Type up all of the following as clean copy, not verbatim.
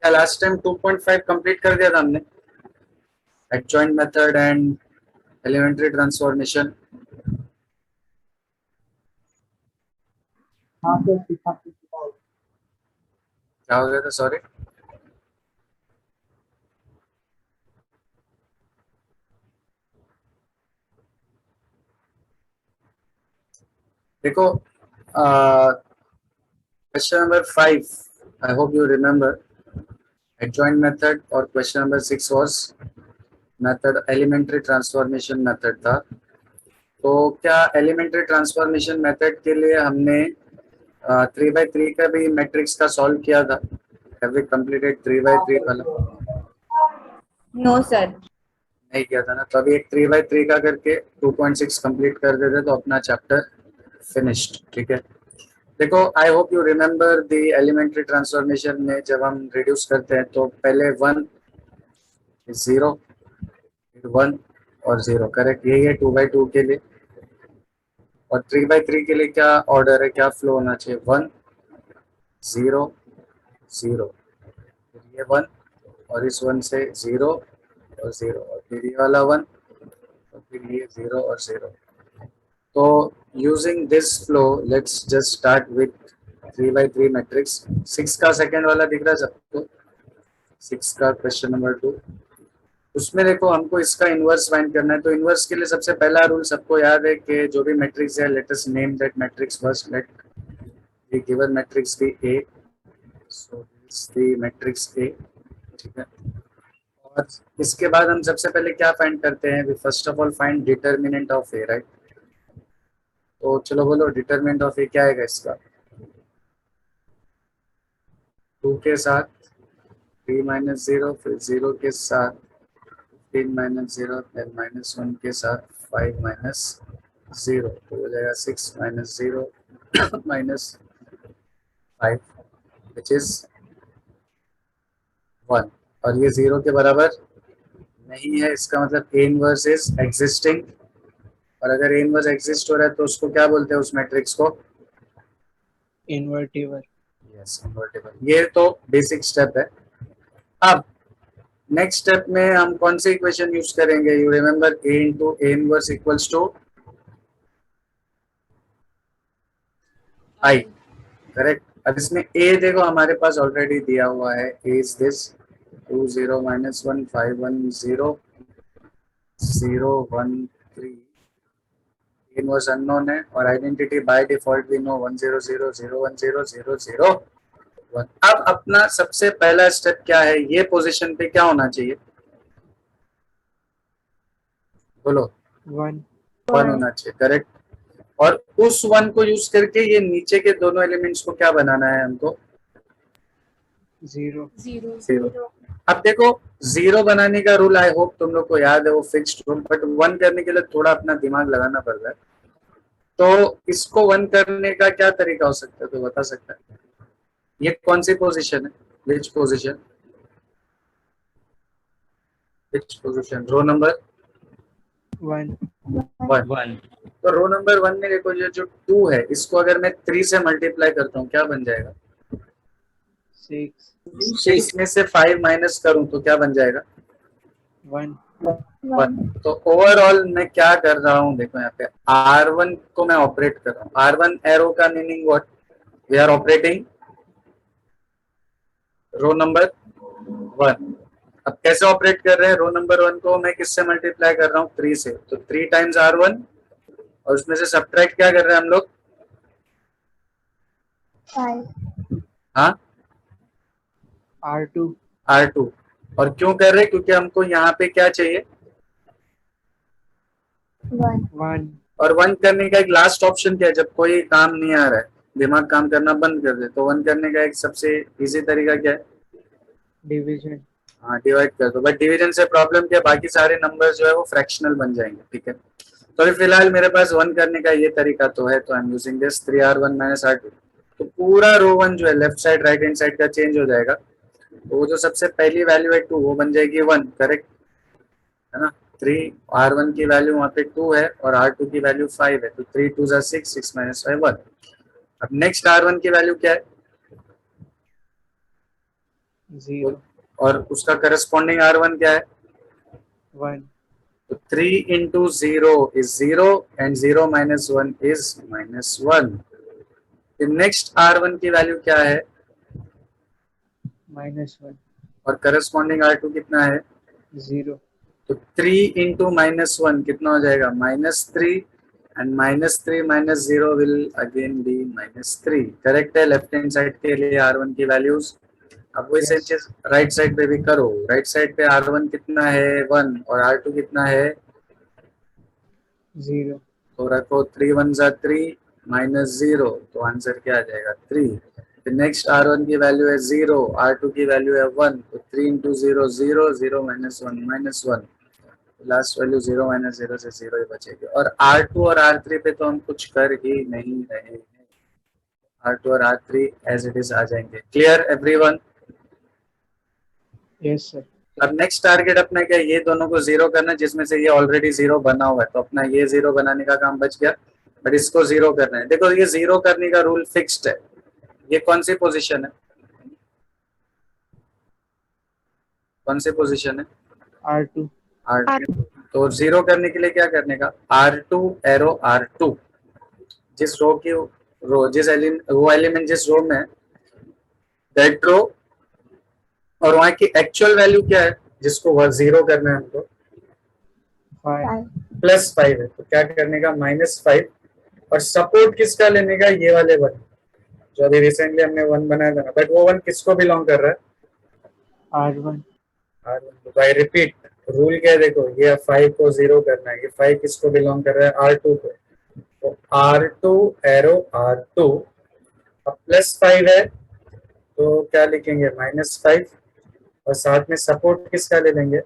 क्या last time 2.5 complete कर दिया था हमने? Adjoint method and elementary transformation. हाँ सर, सीखा सीखा। क्या हो गया था, सॉरी? देखो, question number 5, I hope you remember, adjoint method, और question number 6 was method elementary transformation method था। तो क्या एलिमेंट्री ट्रांसफॉर्मेशन मेथड के लिए हमने 3 by 3 का भी मैट्रिक्स का सॉल्व किया था? हैव वी कंप्लीटेड 3 by 3 वाला? No sir. नहीं किया था ना, तो अभी एक 3 by 3 का करके 2.6 कंप्लीट कर देते तो अपना चैप्टर फिनिश्ड। ठीक है, देखो, I hope you remember the elementary transformation में जब हम रिड्यूस करते हैं तो पहले 1 0 1 और 0, करेक्ट? यही है 2 by 2 के लिए। और 3 by 3 के लिए क्या ऑर्डर है, क्या फ्लो होना चाहिए? 1 0 0, फिर ये 1 और इस 1 से 0 और 0, और फिर ये वाला 1 और फिर ये 0 और 0। तो using this flow let's just start with 3 by 3 matrix. 6 का सेकेंड वाला दिख रहा है सबको? 6 का क्वेश्चन नंबर 2, उसमें देखो हमको इसका इनवर्स फाइंड करना है। तो इनवर्स के लिए सबसे पहला रूल सबको याद है कि जो भी मैट्रिक्स है, let us name that matrix first. Let the given matrix be A, so this the matrix A. ठीक है, और इसके बाद हम सबसे पहले क्या फाइंड करते हैं? We first of all find determinant of A, right? तो चलो बोलो, डिटर्मिनेंट ऑफ ए क्या आएगा इसका? 2 के साथ 3 माइनस 0, फिर 0 के साथ 3 माइनस 0, फिर -1 के साथ 5 माइनस 0, तो हो जाएगा 6 माइनस 0 माइनस 5 विच इज 1। और ये 0 के बराबर नहीं है, इसका मतलब ए इनवर्स इज एग्जिस्टिंग। और अगर ए इनवर्स एग्जिस्ट हो रहा है तो उसको क्या बोलते हैं, उस मैट्रिक्स को? इन्वर्टिबल। Yes, invertible. ये तो बेसिक स्टेप है। अब नेक्स्ट स्टेप में हम कौन सी इक्वेशन यूज करेंगे? You remember, A into A inverse equals to I, correct? अब इसमें ए देखो हमारे पास ऑलरेडी दिया हुआ है, ए इज दिस 2 0 -1 5 1 0 0 1 3। इनवर्स अननोन है और आइडेंटिटी बाय डिफॉल्ट भी नो, 1 0 0 0 1 0 0 0 1। अब अपना सबसे पहला स्टेप क्या है? ये पोजीशन पे क्या होना चाहिए, बोलो? 1 1 होना चाहिए, करेक्ट? और उस 1 को यूज करके ये नीचे के दोनों एलिमेंट्स को क्या बनाना है हमको? 0 0। अब देखो, 0 बनाने का रूल आई होप तुम लोग को याद है, वो फिक्स्ड रूल, बट 1 करने के लिए थोड़ा अपना दिमाग लगाना पड़ रहा है। तो इसको 1 करने का क्या तरीका हो सकता है, तो बता सकता है? ये कौन सी पोजीशन है? Which position? Which position? Row number 1 1। तो रो नंबर 1 में देखो, ये जो 2 है इसको अगर मैं 3 से मल्टीप्लाई करता हूँ क्या बन जाएगा? 6 6 में से 5 माइनस करूं तो क्या बन जाएगा? 1 1। तो ओवरऑल मैं क्या कर रहा हूँ, देखो यहाँ पे R1 को मैं ऑपरेट कर रहा हूँ। R1 एरो का meaning what? We are operating row number 1। अब कैसे ऑपरेट कर रहे हैं? रो नंबर 1 को मैं किससे मल्टीप्लाई कर रहा हूँ? 3 से। तो 3 टाइम्स R1 और उसमें से सब्ट्रैक्ट क्या कर रहे हैं हम लोग? 5 हाँ, R2 R2। और क्यों कर रहे हैं? क्योंकि हमको यहाँ पे क्या चाहिए? 1 और 1 करने का एक लास्ट ऑप्शन क्या है? जब कोई काम नहीं आ रहा है, दिमाग काम करना बंद कर दे, तो 1 करने का एक सबसे इजी तरीका क्या है? डिवीजन। हाँ, डिवाइड कर दो। बट डिवीजन से प्रॉब्लम क्या? बाकी सारे नंबर जो है वो फ्रैक्शनल बन जाएंगे। ठीक है, तो अभी फिलहाल मेरे पास 1 करने का ये तरीका तो है, तो I am using this 3R1 -R2। तो पूरा रो 1 जो है left side right hand side का चेंज हो जाएगा। तो वो जो सबसे पहली वैल्यू है 2, वो बन जाएगी 1, करेक्ट है ना? 3R1 की वैल्यू वहाँ पे 2 है और R2 की वैल्यू 5 है, तो 3 2 6, 6 - 5 1। अब नेक्स्ट R1 की वैल्यू क्या है? 0 और उसका करस्पॉन्डिंग R1 क्या है? 1 तो 3 into 0 is 0 and 0 minus 1 is -1. Next R1 की वैल्यू क्या है? -1 और करस्पॉन्डिंग R2 कितना है? 0 तो 3 into -1 कितना हो जाएगा? -3 and -3 minus 0 will again be -3. Correct है लेफ्ट हैंड साइड के लिए R1 की वैल्यूज। अब वही सेम Yes. चीज राइट साइड पे भी करो। राइट साइड पे R1 कितना है? 1 और R2 कितना है? 0 तो रखो 3 1 जा 3 -0, तो आंसर क्या आ जाएगा? 3। नेक्स्ट R1 की वैल्यू है 0, R2 की वैल्यू है 1, तो 3 into 0 0, 0 minus 1 -1, last value 0 minus 0 से 0 ही बचेगी। और R2 और R3 पे तो हम कुछ कर ही नहीं रहे हैं। R2 और R3 एज इट इज आ जाएंगे। Clear everyone? Yes sir. अब नेक्स्ट टारगेट अपना क्या? ये दोनों को जीरो करना, जिसमें से ये ऑलरेडी जीरो बना हुआ है, तो अपना ये जीरो बनाने का काम बच गया, बट इसको जीरो करना है। देखो ये जीरो करने का रूल फिक्स्ड है। ये कौन सी पोजीशन है? कौन सी पोजीशन है? R2 R2। तो जीरो करने के लिए क्या करने का? R2 एरो R2, जिस रो की रो जिस वो एलिमेंट जिस रो में दैट रो, और वहां की एक्चुअल वैल्यू क्या है जिसको वह जीरो करना है हमको? 5 +5 है, तो क्या करने का? -5। और सपोर्ट किसका लेने का? ये वाले 1 जो अभी रिसेंटली हमने 1 बनाया था ना, बट वो 1 किसको बिलोंग कर रहा है? R1 R1। तो आई रिपीट, रूल क्या है? देखो ये 5 को जीरो करना है। ये 5 किसको बिलोंग कर रहा है? R2 को। तो R2 एरो R2, अब +5 है तो क्या लिखेंगे? -5, और साथ में सपोर्ट किसका ले लेंगे?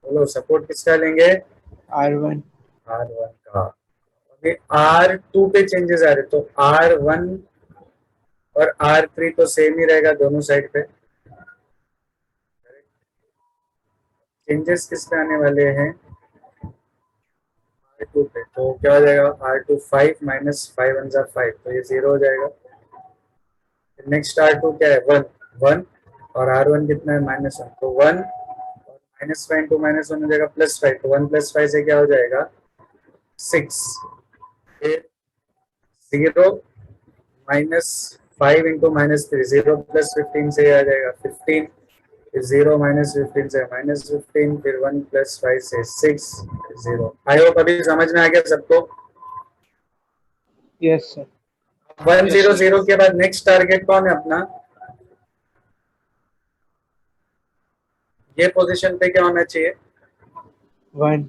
बोलो सपोर्ट किसका लेंगे? R1 R1 का। अभी R2 पे चेंजेस आ रहे, तो R1 और R3 तो सेम ही रहेगा दोनों साइड पे। चेंजेस किसके आने वाले हैं? R2 पे। तो क्या हो जाएगा? R2 5 minus 5 1 जा 5, तो ये 0 हो जाएगा। नेक्स्ट R2 क्या है? 1 1, और R1 कितना है? -1, तो 1 और -5 to -1 हो जाएगा +5, तो 1 + 5 से क्या हो जाएगा? 6। फिर 0 -5 into -3, 0 + 15 से आ जाएगा 15, फिर 0 -15 से -15, फिर 1 + 5 से 6, 0। आई होप अभी समझ में आ गया सबको? Yes sir. 1 0 0 के बाद नेक्स्ट टारगेट कौन है अपना? ये पोजीशन पे क्या होना चाहिए? 1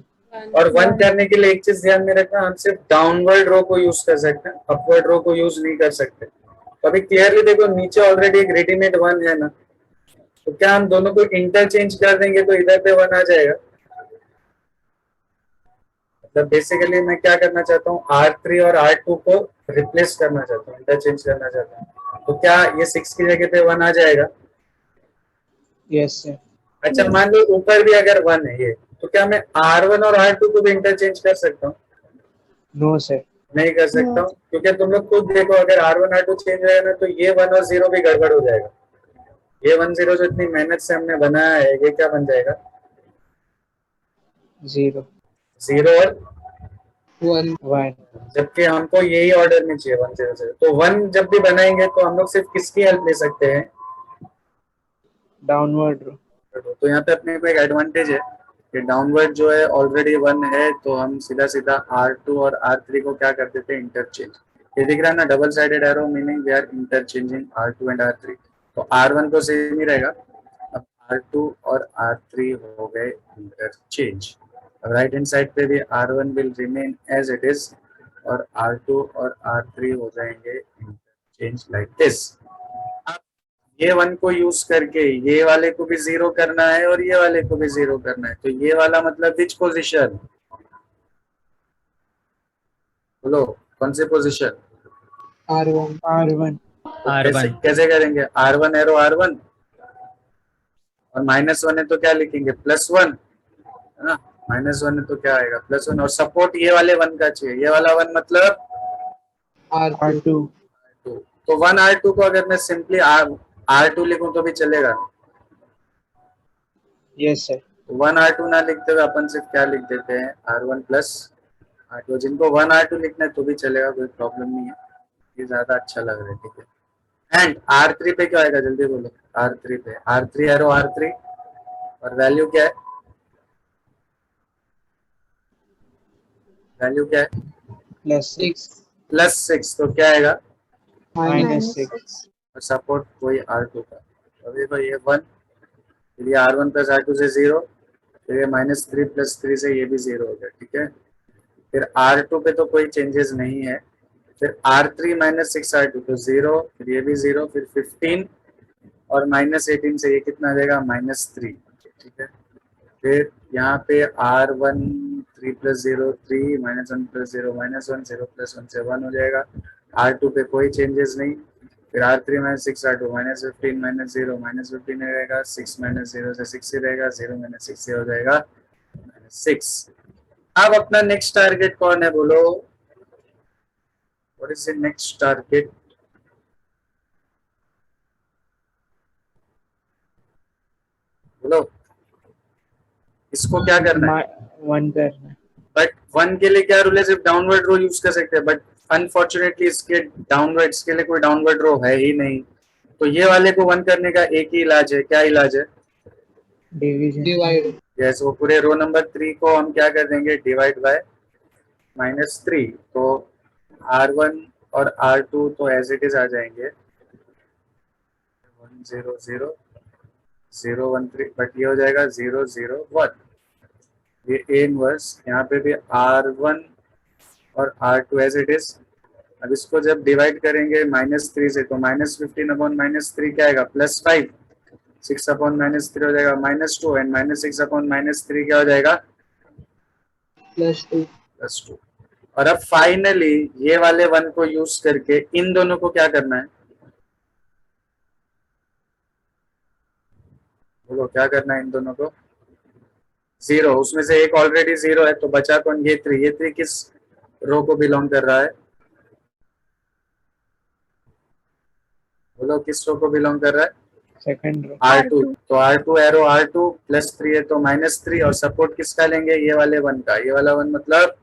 और 1 करने के लिए एक चीज ध्यान में रखना, हम सिर्फ डाउनवर्ड रो को यूज कर सकते हैं, अपवर्ड रो को यूज नहीं कर सकते। तो अभी क्लियरली देखो नीचे ऑलरेडी एक रेडीमेड 1 है ना, तो क्या हम दोनों को इंटरचेंज कर देंगे तो इधर पे 1 आ जाएगा? मतलब बेसिकली मैं क्या करना चाहता हूँ? R3 और R2 को रिप्लेस करना चाहता हूँ, इंटरचेंज करना चाहता हूँ। तो क्या ये 6 की जगह पे 1 आ जाएगा? Yes sir. अच्छा मान लो ऊपर भी अगर 1 है ये, तो क्या मैं R1 और R2 को भी इंटरचेंज कर सकता हूँ? No sir. नहीं कर सकता हूँ, क्योंकि तुम लोग खुद देखो अगर R1 R2 चेंज होगा ना, तो ये 1 और 0 भी गड़बड़ हो जाएगा। ये 1 0 जो इतनी मेहनत से हमने बनाया है, ये क्या बन जाएगा? 0 0 और 1 जबकि हमको यही ऑर्डर में चाहिए 1 0 0। तो 1 जब भी बनाएंगे तो हम लोग सिर्फ किसकी हेल्प ले सकते हैं? downward row. तो यहाँ पे अपने को एक एडवांटेज है कि डाउनवर्ड जो है ऑलरेडी 1 है, तो हम सीधा सीधा R2 और R3 को क्या कर देते हैं? इंटरचेंज। ये दिख रहा है ना double sided arrow, meaning we are interchanging R2 and R3। तो R1 तो सेम ही रहेगा, अब R2 और R3 हो गए इंटरचेंज। राइट हैंड साइड पे भी R1 will remain as it is, और R2 और R3 हो जाएंगे इंटरचेंज लाइक दिस। ये 1 को यूज करके ये वाले को भी 0 करना है और ये वाले को भी 0 करना है, तो ये वाला मतलब विच पोजीशन? बोलो कौन सी पोजीशन? R1 कैसे करेंगे? R1 एरो R1, और -1 है तो क्या लिखेंगे? +1 है ना, -1 है तो क्या आएगा? +1, और सपोर्ट ये वाले 1 का चाहिए। ये वाला 1 मतलब R2 तो तो 1R2 को अगर मैं सिंपली R2 लिखूं तो भी चलेगा। Yes, sir. 1R2 ना लिखते हुए अपन सिर्फ क्या लिख देते हैं, R1 प्लस R2। जिनको 1R2 लिखना है तो भी चलेगा, कोई प्रॉब्लम नहीं है, ये ज्यादा अच्छा लग रहा है, ठीक है। एंड R3 पे क्या आएगा, जल्दी बोलो। R3 पे R3 एरो R3 और वैल्यू क्या है, वैल्यू क्या है, +6 +6, तो क्या आएगा -6 और सपोर्ट कोई R2 का। तो देखो ये 1, फिर ये R1 प्लस R2 से 0, फिर ये -3 + 3 से ये भी 0 हो गया, ठीक है। फिर R2 पे तो कोई चेंजेस नहीं है, फिर R3 -6 R2 तो 0, फिर ये भी 0, फिर 15 और -18 से ये कितना आ जाएगा, -3, ठीक है। फिर यहाँ पे R1 3 + 0 3, -1 + 0 -1, 0 + 1 से 1 हो जाएगा। R2 पे कोई चेंजेस नहीं, फिर R3 -6 R2 -15 -0 -15 रहेगा, 6 -0 से 6 ही रहेगा, 0 -6 से हो जाएगा -6। अब अपना नेक्स्ट टारगेट कौन है, बोलो। What is the next target, बोलो। इसको क्या करना है, 1 करना है। बट 1 के लिए क्या रूल है, सिर्फ डाउनवर्ड रो यूज कर सकते हैं, बट अनफॉर्चुनेटली इसके डाउनवर्ड, इसके लिए कोई डाउनवर्ड रो है ही नहीं। तो ये वाले को 1 करने का एक ही इलाज है, क्या इलाज है, डिवीजन डिवाइड। यस। वो पूरे रो नंबर 3 को हम क्या कर देंगे, डिवाइड बाय -3। तो R1 और R2 तो एज इट इज आ जाएंगे 1 0 0 0 1 3, बट ये हो जाएगा 0 0 1। ये A इनवर्स, यहाँ पे भी R1 और R2 एज इट इज। अब इसको जब डिवाइड करेंगे -3 से, तो -15 अपॉन -3 क्या आएगा, +5, 6 अपॉन -3 हो जाएगा -2, एंड -6 अपॉन -3 क्या हो जाएगा, +2। और अब फाइनली ये वाले 1 को यूज करके इन दोनों को क्या करना है, बोलो क्या करना है इन दोनों को, 0। उसमें से एक ऑलरेडी 0 है, तो बचा कौन, ये 3। ये 3 किस रो को बिलोंग कर रहा है, बोलो किस रो को बिलोंग कर रहा है, सेकंड रो R2। तो R2 एरो R2 +3 है तो -3, और सपोर्ट किसका लेंगे, ये वाले 1 का। ये वाला 1 मतलब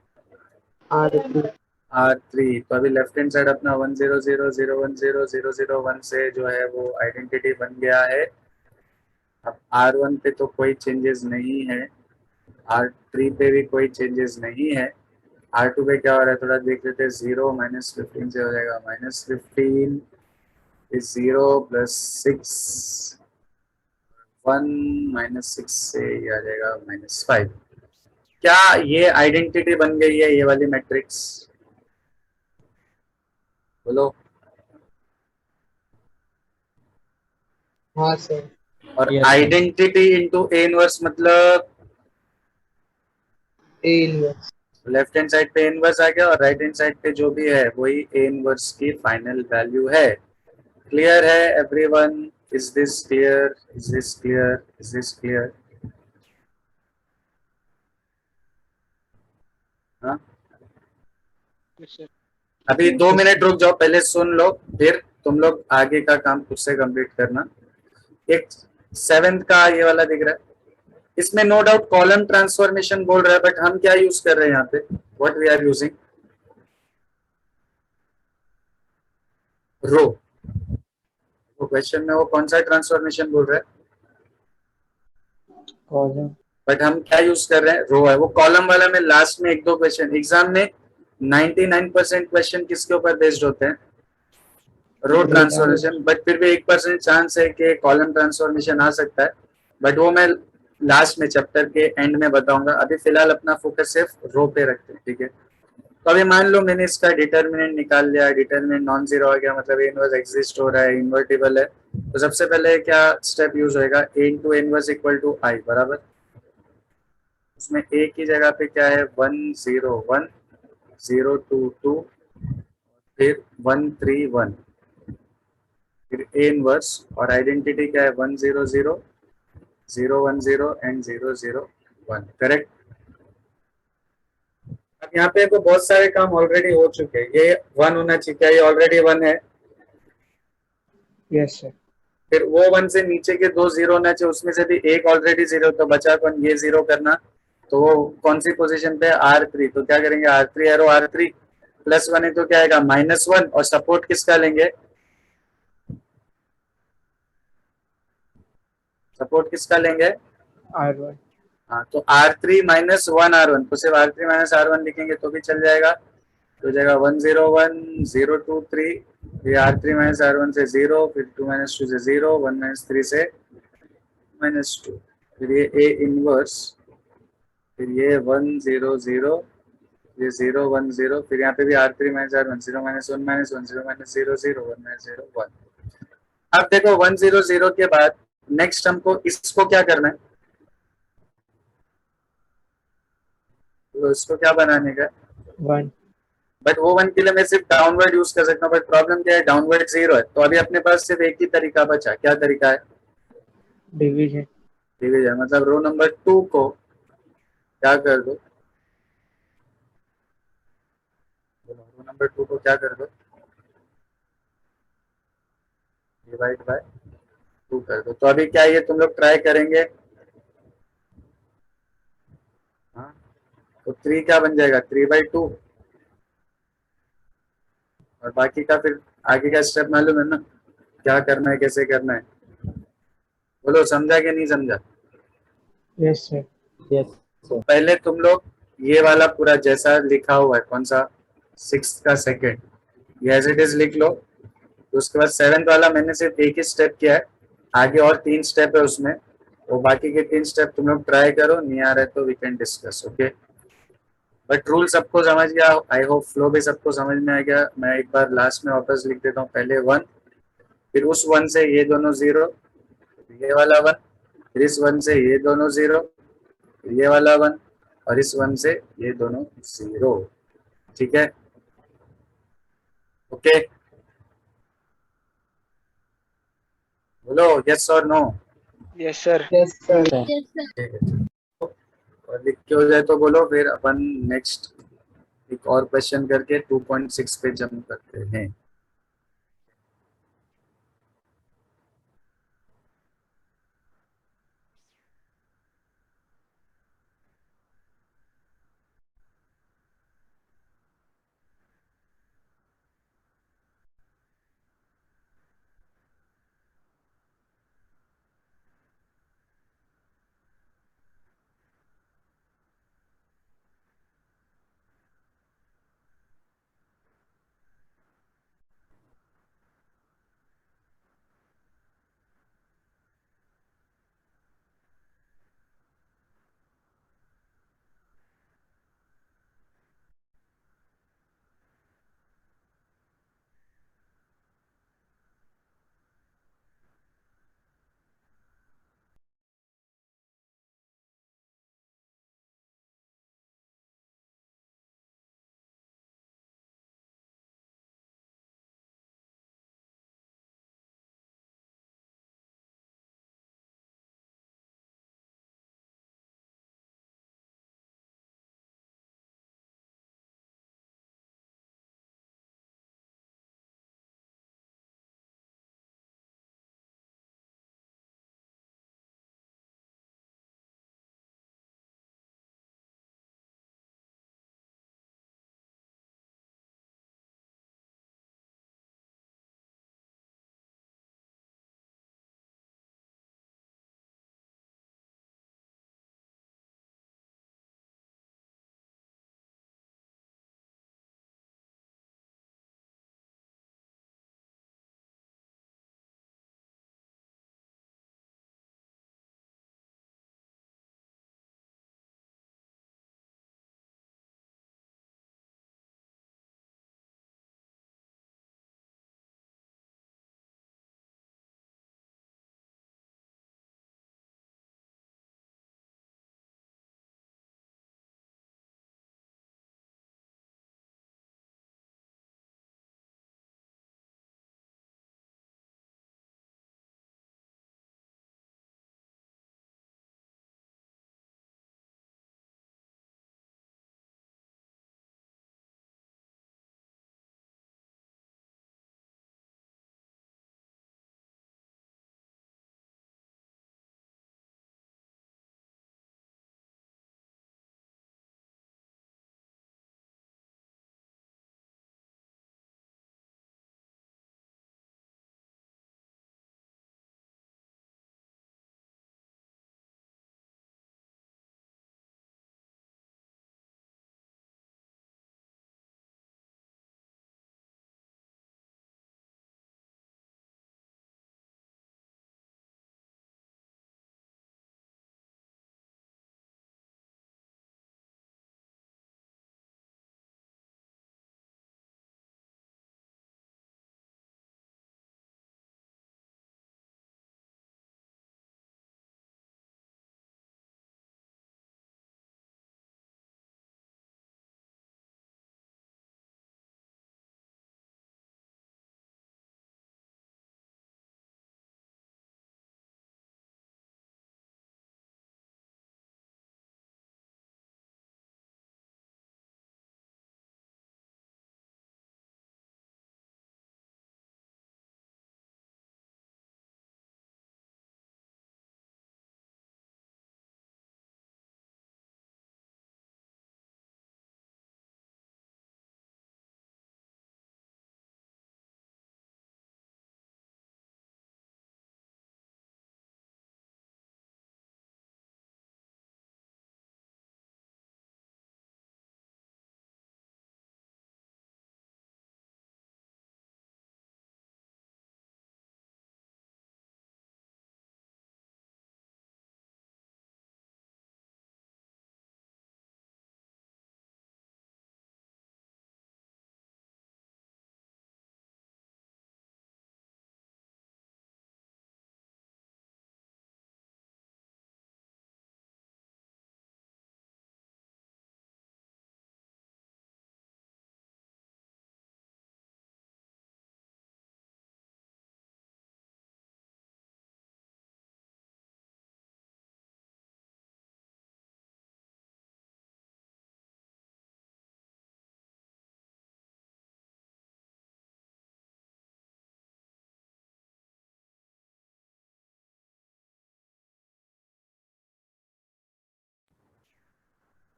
R3 R3। तो अभी लेफ्ट हैंड साइड अपना 1 0 0 0 1 0 0 0 1 से जो है वो आइडेंटिटी बन गया है। अब R1 पे तो कोई चेंजेस नहीं है, R3 पे भी कोई चेंजेस नहीं है। R2 पे क्या हो रहा है, थोड़ा देख लेते हैं। 0 -15 से हो जाएगा -15, 0 + 6 1 -6 से ये आ जाएगा -5। क्या ये आइडेंटिटी बन गई है, ये वाली मैट्रिक्स, बोलो। हाँ सर। और Yes, sir. Identity into A inverse मतलब A inverse. Left hand side पे इनवर्स आ गया, और राइट हैंड साइड पे जो भी है वही A इनवर्स की फाइनल वैल्यू है। क्लियर है everyone, is this clear, is this clear, is this clear. हाँ, अभी 2 मिनट रुक जाओ, पहले सुन लो, फिर तुम लोग आगे का काम खुद से कंप्लीट करना। एक 7th का ये वाला दिख रहा है, इसमें नो डाउट कॉलम ट्रांसफॉर्मेशन बोल रहा है, बट हम क्या यूज कर रहे हैं यहाँ पे, व्हाट वी आर यूजिंग, रो। तो क्वेश्चन में वो कौन सा ट्रांसफॉर्मेशन बोल रहा है, कॉलम। बट हम क्या यूज कर रहे हैं, रो है। वो कॉलम वाला में लास्ट में 1-2 क्वेश्चन एग्जाम में 99% क्वेश्चन किसके ऊपर बेस्ड होते हैं, रो ट्रांसफॉर्मेशन, बट फिर भी 1% चांस है कि कॉलम ट्रांसफॉर्मेशन आ सकता है, बट वो मैं लास्ट में चैप्टर के एंड में बताऊंगा। अभी फिलहाल अपना फोकस सिर्फ रो पे रखते हैं, ठीक है। तो अभी मान लो मैंने इसका डिटर्मिनेंट निकाल लिया, डिटर्मिनेंट नॉन जीरो आ गया, मतलब ए इनवर्स एग्जिस्ट हो रहा है, इन्वर्टिबल है। तो सबसे पहले क्या स्टेप यूज होएगा, ए इंटू इनवर्स इक्वल टू आई बराबर, उसमें ए की जगह पे क्या है 1 0 1 0 2 2, फिर 1 3 1, फिर ए इनवर्स, और आइडेंटिटी क्या है 1 0 0 0 1 0 एंड 0 0 1, करेक्ट। अब यहाँ पे तो बहुत सारे काम ऑलरेडी हो चुके हैं, ये 1 होना चाहिए, क्या ये ऑलरेडी 1 है, Yes, sir. फिर वो 1 से नीचे के 2 जीरो होना चाहिए, उसमें से भी एक ऑलरेडी जीरो, तो बचा कौन, ये जीरो करना। तो वो कौन सी पोजीशन पे है, R3, तो क्या करेंगे R3 एरो R3 +1 है तो क्या आएगा -1, और सपोर्ट किसका लेंगे, सपोर्ट किसका लेंगे, R1. हाँ तो R3 -1 R1, तो सिर्फ R3 -R1 लिखेंगे तो भी चल जाएगा, तो हो जाएगा 101 023, ये R3 -R1 से 0, फिर 2 -2 से 0, 1 -3 से -2, फिर ये A इनवर्स, फिर ये 1 0 0, ये 0 1 0, फिर यहाँ पे भी R3 -R1 0 -1 -1 0 -0 0 1 -0 1। अब देखो 1 0 0 के बाद नेक्स्ट हमको इसको क्या करना है, तो इसको क्या बनाने का, 1. बट वो 1 के लिए मैं सिर्फ डाउनवर्ड यूज कर सकता हूँ, बट प्रॉब्लम क्या है, डाउनवर्ड 0 है, तो अभी अपने पास सिर्फ एक ही तरीका बचा, क्या तरीका है, Division. डिवीजन, मतलब रो नंबर 2 को क्या कर दो, रो नंबर 2 को क्या कर दो, डिवाइड बाय 2 कर दो, तो अभी क्या ये तुम लोग ट्राई करेंगे, हाँ तो 3 क्या बन जाएगा 3/2, और बाकी का फिर आगे का स्टेप मालूम है ना, क्या करना है कैसे करना है, बोलो समझा कि नहीं समझा। Yes, sir. Yes, sir. पहले तुम लोग ये वाला पूरा जैसा लिखा हुआ है, कौन सा 6 का सेकेंड, ये एज इट इज लिख लो, तो उसके बाद 7th वाला मैंने सिर्फ एक ही स्टेप किया है, आगे और 3 स्टेप है उसमें, वो बाकी के 3 स्टेप तुम लोग ट्राई करो, नहीं आ रहा है तो we can discuss, okay. But rule सबको समझ गया, आई होप फ्लो भी सबको समझ में आ गया। मैं एक बार लास्ट में वापस लिख देता हूँ, पहले 1, फिर उस 1 से ये दोनों 0, ये वाला 1, फिर इस 1 से ये दोनों 0, फिर ये वाला 1, और इस 1 से ये दोनों 0, ठीक है, ओके, बोलो यस और no. Yes, sir. Yes, sir. Yes, sir. ठीक है, और लिख के हो जाए तो बोलो, फिर अपन नेक्स्ट एक और क्वेश्चन करके 2.6 पे जंप करते हैं।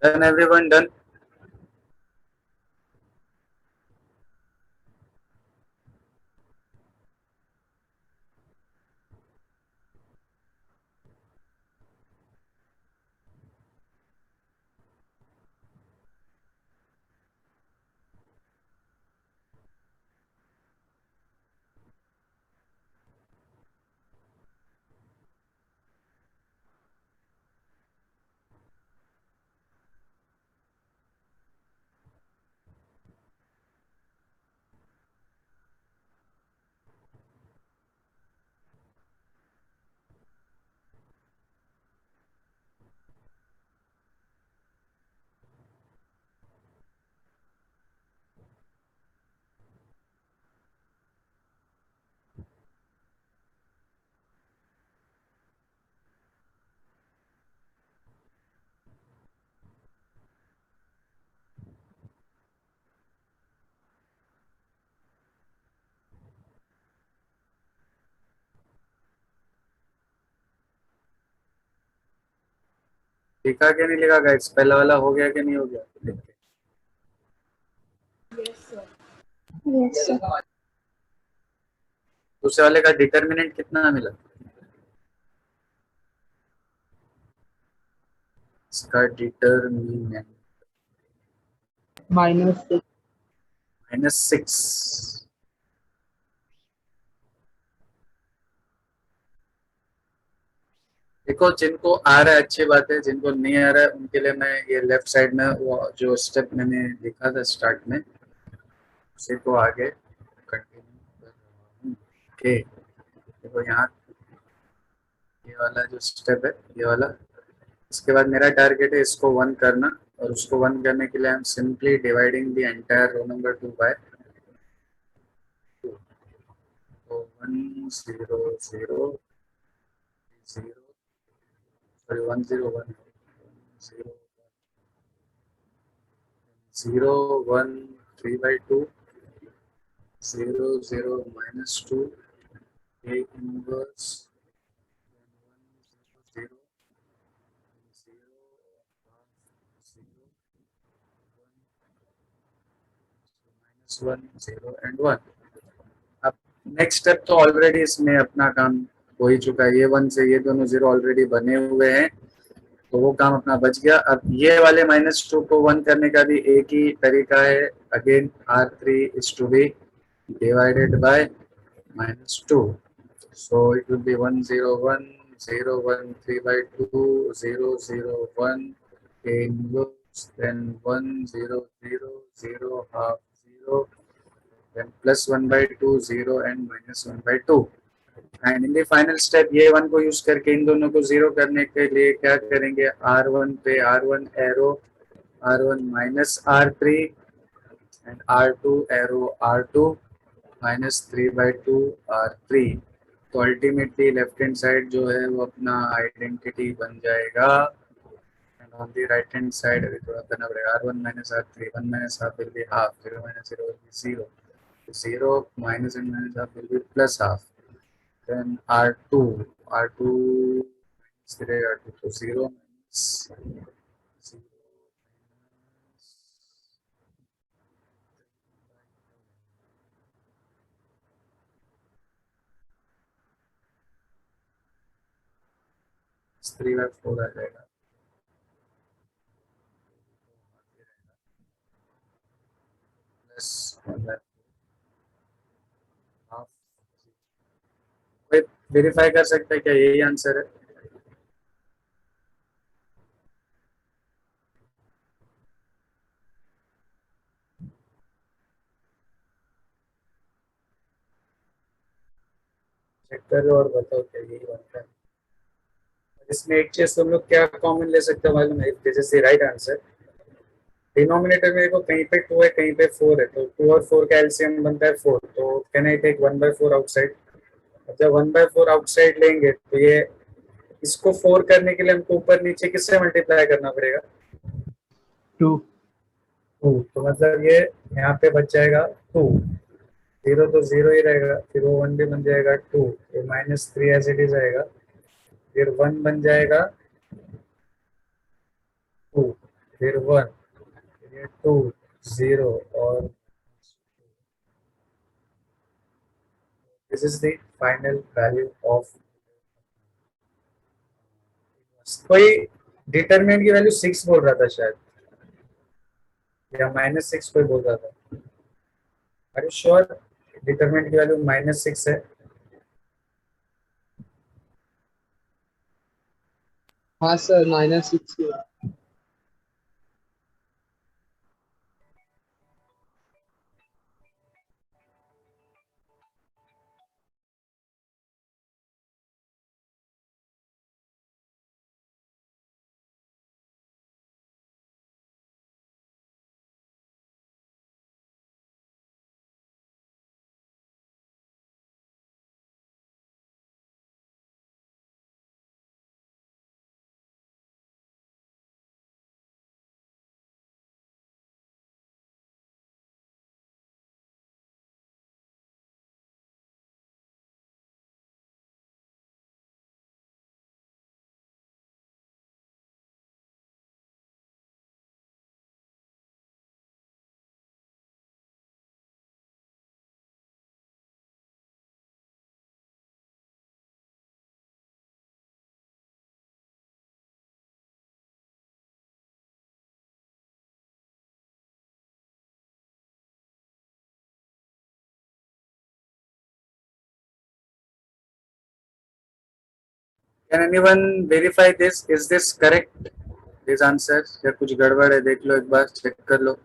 Done, everyone done? लिखा कि नहीं लिखा गाइस? पहला वाला हो गया कि नहीं हो गया? Yes, sir. दूसरे वाले का डिटर्मिनेंट कितना मिला? इसका डिटर्मिनेंट -6. -6। देखो, जिनको आ रहा है अच्छी बात है, जिनको नहीं आ रहा है उनके लिए मैं ये लेफ्ट साइड में वो जो स्टेप मैंने लिखा था स्टार्ट में उसी को आगे कंटिन्यू कर रहा हूँ। ओके, देखो यहाँ ये वाला जो स्टेप है ये वाला, इसके बाद मेरा टारगेट है इसको 1 करना, और उसको 1 करने के लिए I am simply dividing the entire row number 2 by 2। तो 1 0 0 0 sorry 1 0 1 0 0 1 3 by 2 0 0 -2 a inverse 1 0 0 0 -1 0 and 1। अब नेक्स्ट स्टेप तो ऑलरेडी इसमें अपना काम हो ही चुका है, ये 1 से ये दोनों 0 ऑलरेडी बने हुए हैं, तो वो काम अपना बच गया। अब ये वाले -2 को 1 करने का भी एक ही तरीका है, again R3 is to be divided by -2, so it will be 1 0 1 0 1 3 by 2 0 0 1 inverse, then 1 0 0 0 half 0, then plus 1 by 2 0 and -1 by 2। And in the final step ये 1 को यूज करके इन दोनों को 0 करने के लिए क्या करेंगे, R1 पे R1 arrow R1 minus R3 and R2 arrow R2 -3/2 R3। तो अल्टीमेटली लेफ्ट हैंड साइड जो है वो अपना आइडेंटिटी बन जाएगा, and on the right hand side अभी थोड़ा करना पड़ेगा, R1 -R3 1 - half will be half, 0 - 0 will be 0, 0 minus and minus half will be plus half, then R2 minus 3 R2, so 0 minus 0 minus 3/4 आ जाएगा, प्लस 1/4 हाफ। कोई verify कर सकता है क्या यही आंसर है? चेक करो और बताओ क्या यही बनता है। इसमें एक चीज तुम लोग क्या कॉमन ले सकते हो मालूम है, this is the right answer. Denominator में देखो कहीं पे 2 है कहीं पे 4 है, तो 2 और 4 का एलसीएम बनता है 4, तो कैन आई टेक 1/4 आउटसाइड। जब 1/4 आउटसाइड लेंगे तो ये इसको 4 करने के लिए हमको ऊपर नीचे किससे मल्टीप्लाई करना पड़ेगा? 2. 2, तो मतलब ये यहाँ पे बच जाएगा 2, 0 तो 0 ही रहेगा, फिर वो 1 भी बन जाएगा 2, तो -3 एज इट इज आएगा, फिर 1 बन जाएगा 2, फिर 1, फिर 2, 0 और this is the final value of कोई डिटरमिनेंट की वैल्यू 6 बोल रहा था शायद, या -6 कोई बोल रहा था। आर यू श्योर डिटरमिनेंट की वैल्यू -6 है? हाँ सर, -6 की। Can anyone verify this? Is this correct? These answers? या कुछ गड़बड़ है देख लो, एक बार चेक कर लो।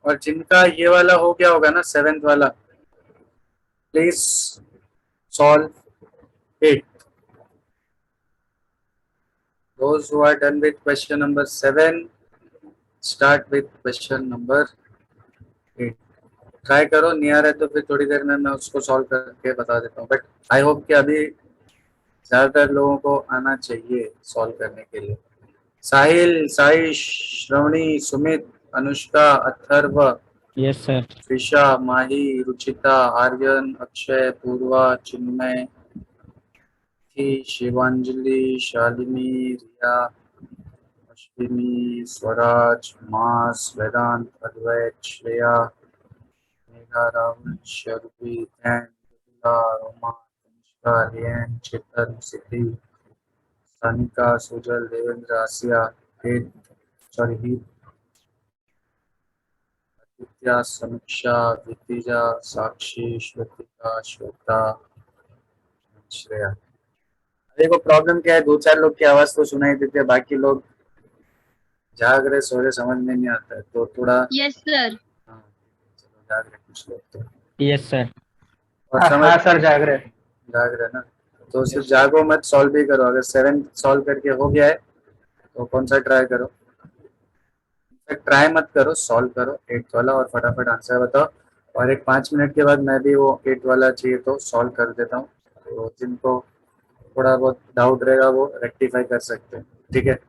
और जिनका ये वाला हो गया होगा ना, 7th वाला, please solve it. Those who are done with question number 7, start with question number 8। Try करो, नहीं आ रहा है तो फिर थोड़ी देर में मैं उसको सॉल्व करके बता देता हूँ, बट आई होप कि अभी ज्यादातर लोगों को आना चाहिए सॉल्व करने के लिए। साहिल, साइश, श्रवणी, सुमित, अनुष्का, अथर्व, यस सर। त्रिशा, माही, रुचिता, आर्यन, अक्षय, पूर्वा, चिन्मय, शिवांजलि, शालिनी, रिया, अश्विनी, स्वराज, मास, वेदांत, अद्वैत, श्रेया, मेघा, राहुल, शर्वी, दैन, रोमा, तनिष्का, रियन, चेतन, सिद्धि, सानिका, सुजल, देवेंद्र, आसिया, हित, सॉरी, विद्या, समीक्षा, वितिजा, साक्षी, श्वेतिका, श्वेता, श्रेया। देखो प्रॉब्लम क्या है, 2-4 लोग की आवाज तो सुनाई देती है, बाकी लोग जाग रहे सो रहे समझ में नहीं आता है, तो थोड़ा। Yes sir. हाँ, चलो जाग रहे कुछ लोग तो। Yes sir. और हाँ सर, जाग रहे। जाग रहे ना, तो सिर्फ जागो मत, सॉल्व भी करो। अगर 7 सॉल्व करके हो गया है तो कौन सा ट्राई करो, ट्राई मत करो, सॉल्व करो 8 वाला और फटाफट आंसर बताओ। और एक 5 मिनट के बाद मैं भी वो 8 वाला चाहिए तो सॉल्व कर देता हूँ, तो जिनको थोड़ा बहुत डाउट रहेगा वो रेक्टिफाई कर सकते हैं, ठीक है।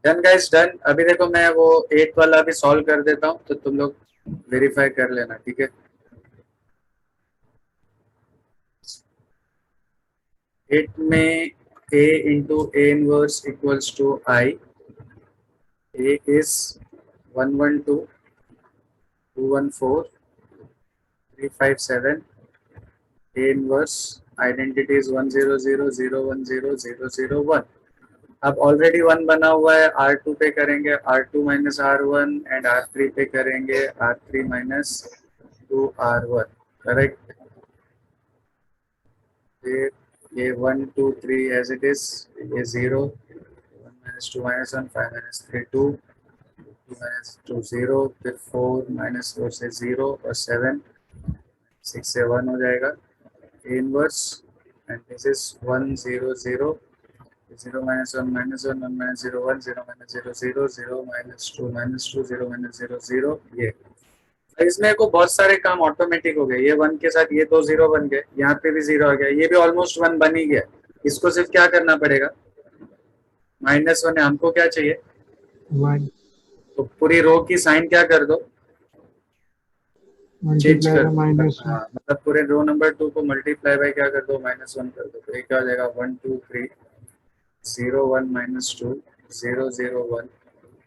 Done guys done. अभी देखो मैं वो 8 वाला भी सॉल्व कर देता हूँ तो तुम लोग वेरीफाई कर लेना, ठीक है। 8 में a into a inverse equals to I. A is 112, 214, 357. A inverse identity is 100, 010, 001. अब ऑलरेडी 1 बना हुआ है, R2 पे करेंगे R2 minus R1 and R3 पे करेंगे R3 माइनस 2R1, करेक्ट। ये 1 2 3 एज इट इज, ये 0, 1 माइनस 2 माइनस 1, 5 माइनस 3 2, 2 माइनस 2 0, फिर 4 माइनस 4 से 0 और 7 6 से 1 हो जाएगा inverse and this is 1 0 0, 0 minus 1 minus 1, 1 minus 0 1, 0 minus 0 0, 0 minus 2 minus 2, 0 minus 0 0, ये इसमें को बहुत सारे काम ऑटोमेटिक हो गए। ये 1 के साथ ये 2 0 बन गए, यहाँ पे भी 0 आ गया, ये भी ऑलमोस्ट 1 बन ही गया। इसको सिर्फ क्या करना पड़ेगा, -1 है, हमको क्या चाहिए 1 तो पूरी रो की साइन क्या कर दो, चेंज मल्टीप्लाई कर बाय माइनस हाँ, मतलब पूरे रो नंबर 2 को मल्टीप्लाई बाय क्या कर दो -1 कर दो, तो ये क्या हो जाएगा 1 2 3 0 1 minus 2 0 0 1,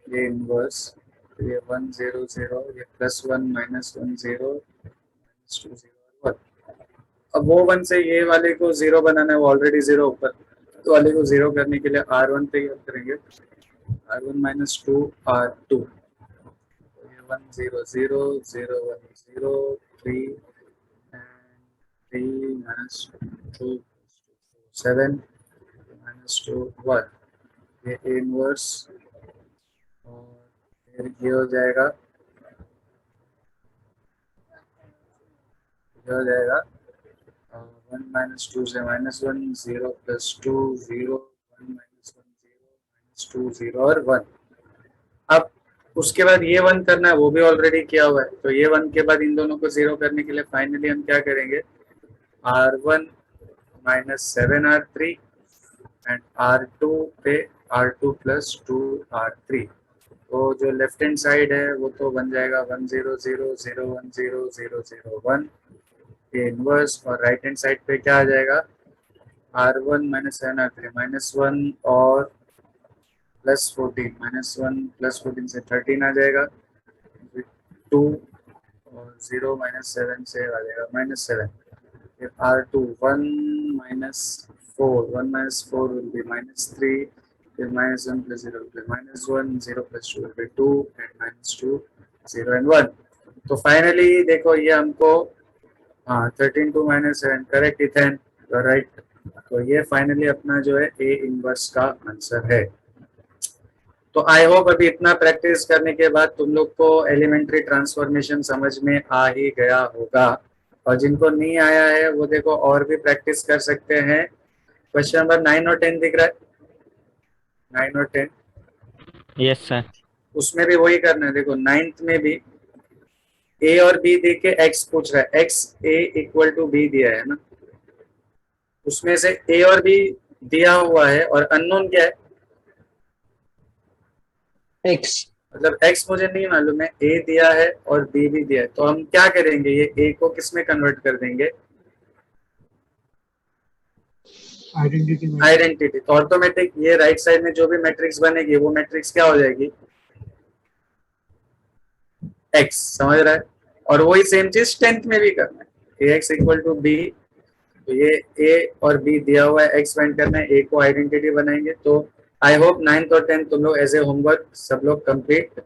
ये इनवर्स, ये 1 0 0, ये +1 -1 0 -2 0 1। अब वो 1 से ये वाले को 0 बनाना है, वो ऑलरेडी 0 ऊपर, तो वाले को 0 करने के लिए R1 पे क्या करेंगे, R1 minus 2 R2, ये 1 0 0 0 1 0 3 and 3 minus 2 7 minus 2 1, ये इनवर्स और फिर ये हो जाएगा, ये हो जाएगा 1 minus 2 से -1 0 plus 2 0 1 minus 1 0 -2 0 और 1। अब उसके बाद ये 1 करना है, वो भी ऑलरेडी किया हुआ है, तो ये 1 के बाद इन दोनों को 0 करने के लिए फाइनली हम क्या करेंगे, R1 minus 7 R3 and R2 पे R2 plus 2 R3, तो जो लेफ्ट हैंड साइड है वो तो बन जाएगा 1 0 0 0 1 0 0 0 1, ये इनवर्स, और राइट हैंड साइड पे क्या आ जाएगा R1 minus 7 R3 -1 और +14, -1 +14 से 13 आ जाएगा, 2 और 0 -7 से आ जाएगा -7, फिर R2 1 -4, 1 -4 will be -3, फिर -1 + 0 will be -1, 0 + 2 will be 2 and -2 0 and 1। तो फाइनली देखो ये हमको हाँ 13 2 -7 करेक्ट इथेन, राइट। तो ये फाइनली अपना जो है ए इनवर्स का आंसर है। तो आई होप अभी इतना प्रैक्टिस करने के बाद तुम लोग को एलिमेंट्री ट्रांसफॉर्मेशन समझ में आ ही गया होगा, और जिनको नहीं आया है वो देखो और भी प्रैक्टिस कर सकते हैं। क्वेश्चन नंबर 9 और 10 दिख रहा है, 9 और 10, यस सर। उसमें भी वही करना है। देखो 9th में भी ए और बी दे के एक्स पूछ रहा है, X A equal to B दिया है ना, उसमें से ए और बी दिया हुआ है और अननोन क्या है x मतलब एक्स मुझे नहीं मालूम है, ए दिया है और बी भी दिया है, तो हम क्या करेंगे, ये ए को किस में कन्वर्ट कर देंगे, आइडेंटिटी। तो ऑटोमेटिक ये राइट साइड में जो भी मैट्रिक्स बनेगी वो मैट्रिक्स क्या हो जाएगी, एक्स, समझ रहा है। और वही सेम चीज 10th में भी करना है, ए एक्स इक्वल टू बी, तो ये ए और बी दिया हुआ है, एक्स फाइंड करना है, ए को आइडेंटिटी बनाएंगे। तो आई होप 9th और 10th तुम लोग एज ए होमवर्क सब लोग कंप्लीट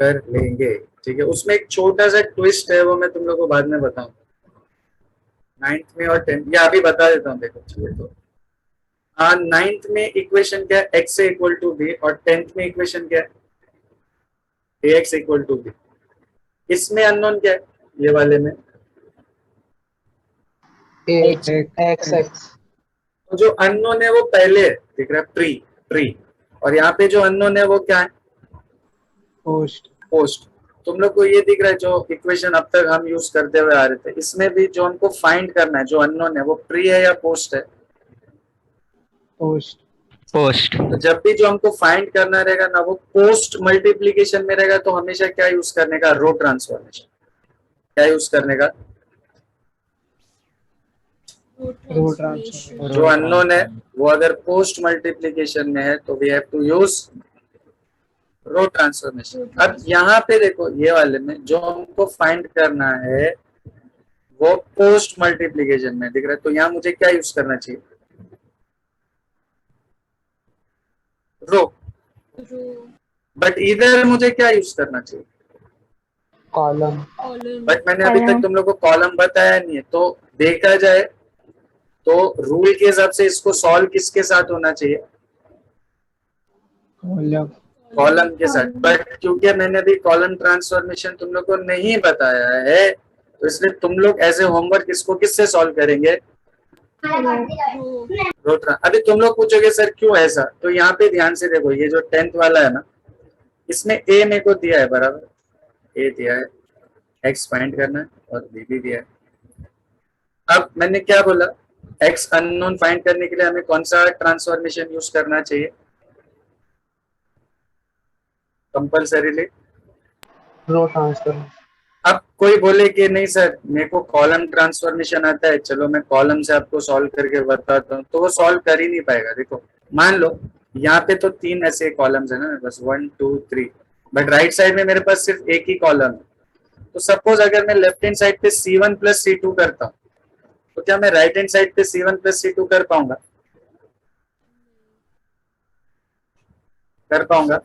कर लेंगे, ठीक है। उसमें एक छोटा सा ट्विस्ट है, वो मैं तुम लोग को बाद में बताऊंगा 9th में और 10th, या अभी बता देता हूँ। देखो चलिए, तो 9th में इक्वेशन क्या है, एक्स इक्वल टू बी, और 10th में इक्वेशन क्या है, ए एक्स इक्वल टू बी। इसमें अननोन क्या है, ये वाले में x तो जो अननोन है वो पहले है, दिख रहा है प्री प्री, और यहाँ पे जो अननोन है वो क्या है, पोस्ट पोस्ट। तुम लोग को ये दिख रहा है जो इक्वेशन अब तक हम यूज करते हुए आ रहे थे, इसमें भी जो हमको फाइंड करना है जो अननोन है वो प्री है या पोस्ट है, पोस्ट पोस्ट तो जब भी जो हमको फाइंड करना रहेगा ना वो पोस्ट मल्टीप्लीकेशन में रहेगा, तो हमेशा क्या यूज करने का, रो ट्रांसफॉर्मेशन। क्या यूज करने का, रो ट्रांसफॉर्मेशन। जो अननोन है वो अगर पोस्ट मल्टीप्लीकेशन में है तो we have to use row transformation. अब यहाँ पे देखो, ये वाले में जो हमको फाइंड करना है वो पोस्ट मल्टीप्लीकेशन में दिख रहा है, तो यहाँ मुझे क्या यूज करना चाहिए, रो। बट इधर मुझे क्या यूज करना चाहिए, कॉलम। बट मैंने अभी तक तुम लोग को कॉलम बताया नहीं है। तो देखा जाए तो रूल के हिसाब से इसको सॉल्व किसके साथ होना चाहिए, कॉलम। कॉलम के साथ। बट क्योंकि मैंने अभी कॉलम ट्रांसफॉर्मेशन तुम लोग को नहीं बताया है, तो इसलिए तुम लोग एज ए होमवर्क इसको किससे सॉल्व करेंगे, अभी तुम लोग पूछोगे सर क्यों ऐसा, तो यहाँ पे ध्यान से देखो, ये जो 10th वाला है ना, इसमें ए मेरे को दिया है, बराबर, ए दिया है, एक्स फाइंड करना है और बी भी दिया है। अब मैंने क्या बोला, एक्स अननोन फाइंड करने के लिए हमें कौन सा ट्रांसफॉर्मेशन यूज करना चाहिए, कंपल्सरीली रो ट्रांसफॉर्मेशन। अब कोई बोले कि नहीं सर मेरे को कॉलम ट्रांसफॉर्मेशन आता है, चलो मैं कॉलम से आपको सॉल्व करके बताता हूँ, तो वो सॉल्व कर ही नहीं पाएगा। देखो मान लो यहाँ पे तो 3 ऐसे कॉलम्स है ना, बस 1 2 3, बट राइट साइड में मेरे पास सिर्फ एक ही कॉलम है। तो सपोज अगर मैं लेफ्ट हैंड साइड पे C1 प्लस C2 करता हूँ, तो क्या मैं राइट हैंड साइड पे C1 प्लस C2 कर पाऊंगा, कर पाऊंगा?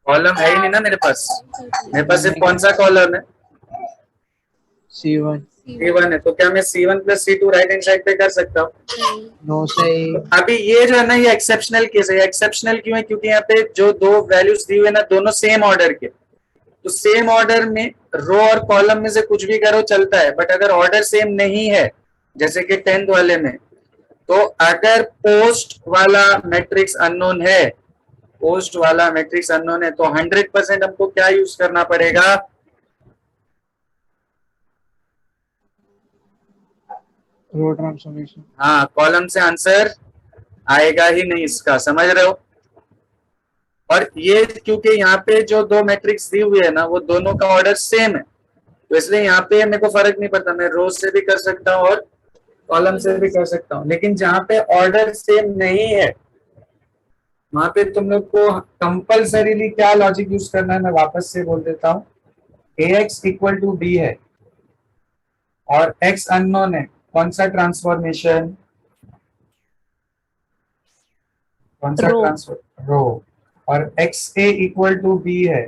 कॉलम है ही नहीं ना मेरे पास, मेरे पास सिर्फ कौन सा कॉलम है, C1। C1 है। तो क्या मैं C1 plus C2 right hand side पे कर सकता हूँ? नो सही। अभी ये जो है ना, ये एक्सेप्शनल केस है। एक्सेप्शनल क्यों है, क्योंकि यहाँ पे जो दो वैल्यूज दी हुई है ना, दोनों सेम ऑर्डर के, तो सेम ऑर्डर में रो और कॉलम में से कुछ भी करो चलता है। बट अगर ऑर्डर सेम नहीं है, जैसे कि 10th वाले में, तो अगर पोस्ट वाला मैट्रिक्स अननोन है, पोस्ट वाला मैट्रिक्स अननोन है, तो 100% हमको क्या यूज करना पड़ेगा, रो ट्रांसफॉर्मेशन। हाँ, कॉलम से आंसर आएगा ही नहीं इसका, समझ रहे हो? और ये क्योंकि यहाँ पे जो दो मैट्रिक्स दी हुई है ना, वो दोनों का ऑर्डर सेम है, तो इसलिए यहाँ पे मेरे को फर्क नहीं पड़ता, मैं रो से भी कर सकता हूँ और कॉलम से भी कर सकता हूँ। लेकिन जहाँ पे ऑर्डर सेम नहीं है, वहां पे तुम लोग को कंपल्सरीली क्या लॉजिक यूज करना है, मैं वापस से बोल देता हूँ। ax इक्वल टू b है और x अननोन है, कौन सा ट्रांसफॉर्मेशन, कौन सा ट्रांसफर, रो। और xa इक्वल टू b है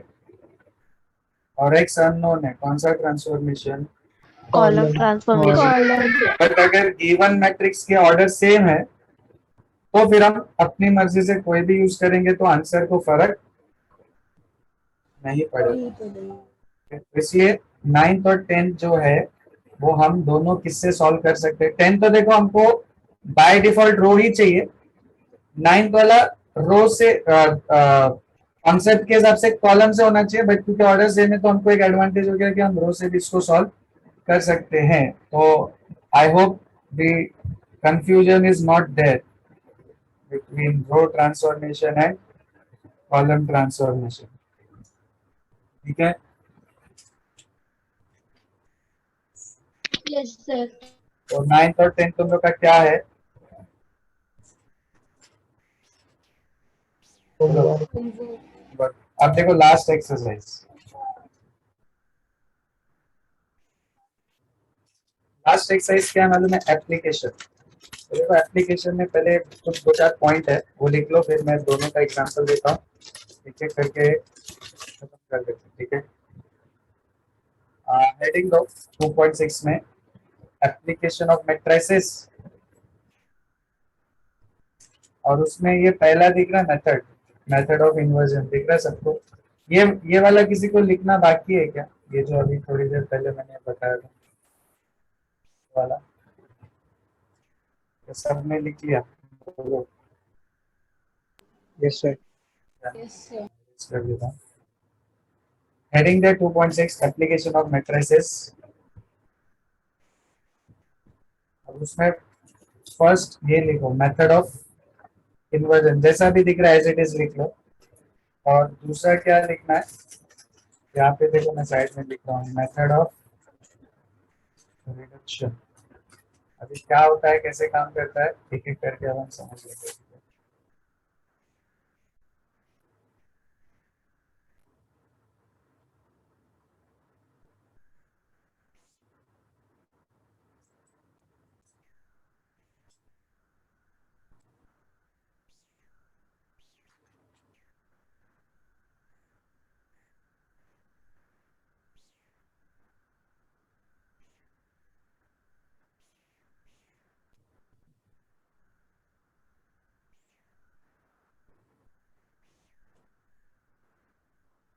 और x अननोन है, कौन सा ट्रांसफॉर्मेशन, कॉलम ट्रांसफॉर्मेशन। बट अगर गिवन मैट्रिक्स के ऑर्डर सेम है, तो फिर हम अपनी मर्जी से कोई भी यूज करेंगे तो आंसर को फर्क नहीं पड़ेगा। इसलिए 9th और 10th जो है वो हम दोनों किससे सॉल्व कर सकते हैं। 10th तो देखो हमको बाय डिफॉल्ट रो ही चाहिए, 9th वाला रो से कॉन्सेप्ट के हिसाब से कॉलम से होना चाहिए, बट क्योंकि ऑर्डर सेम है तो हमको एक एडवांटेज हो गया कि हम रो से भी इसको सॉल्व कर सकते हैं। तो I hope the confusion is not there between row transformation and column transformation, ठीक है? Yes sir. तो 9th और 10th तुम लोग का क्या है, अब देखो लास्ट एक्सरसाइज, लास्ट एक्सरसाइज क्या मालूम है, एप्लीकेशन। तो देखो एप्लीकेशन में पहले कुछ 2-4 पॉइंट है वो लिख लो, फिर मैं दोनों का एग्जांपल देता हूँ, एक एक करके खत्म कर देते हैं, ठीक है? हेडिंग दो 2.6 में एप्लीकेशन ऑफ मैट्रिसेस, और उसमें ये पहला दिख रहा है मेथड, मेथड ऑफ इन्वर्जन दिख रहा है सबको? ये वाला किसी को लिखना बाकी है क्या, ये जो अभी थोड़ी देर पहले मैंने बताया था वाला, तो सब ने लिख लिया? Yes sir. कर देता हूं। Heading they 2.6 application of matrices. अब उसमें फर्स्ट ये लिखो मेथड ऑफ इन्वर्जन, जैसा भी दिख रहा है एज इट इज लिख लो। और दूसरा क्या लिखना है, यहाँ पे देखो मैं साइड में लिख रहा हूँ मेथड ऑफ रिडक्शन। अभी क्या होता है, कैसे काम करता है, एक एक करके अब हम समझ लेंगे।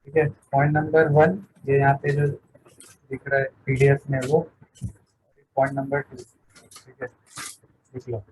ठीक है, पॉइंट नंबर 1 ये यहाँ पे जो दिख रहा है पीडीएफ में वो, पॉइंट नंबर 2, ठीक है, लिख लो।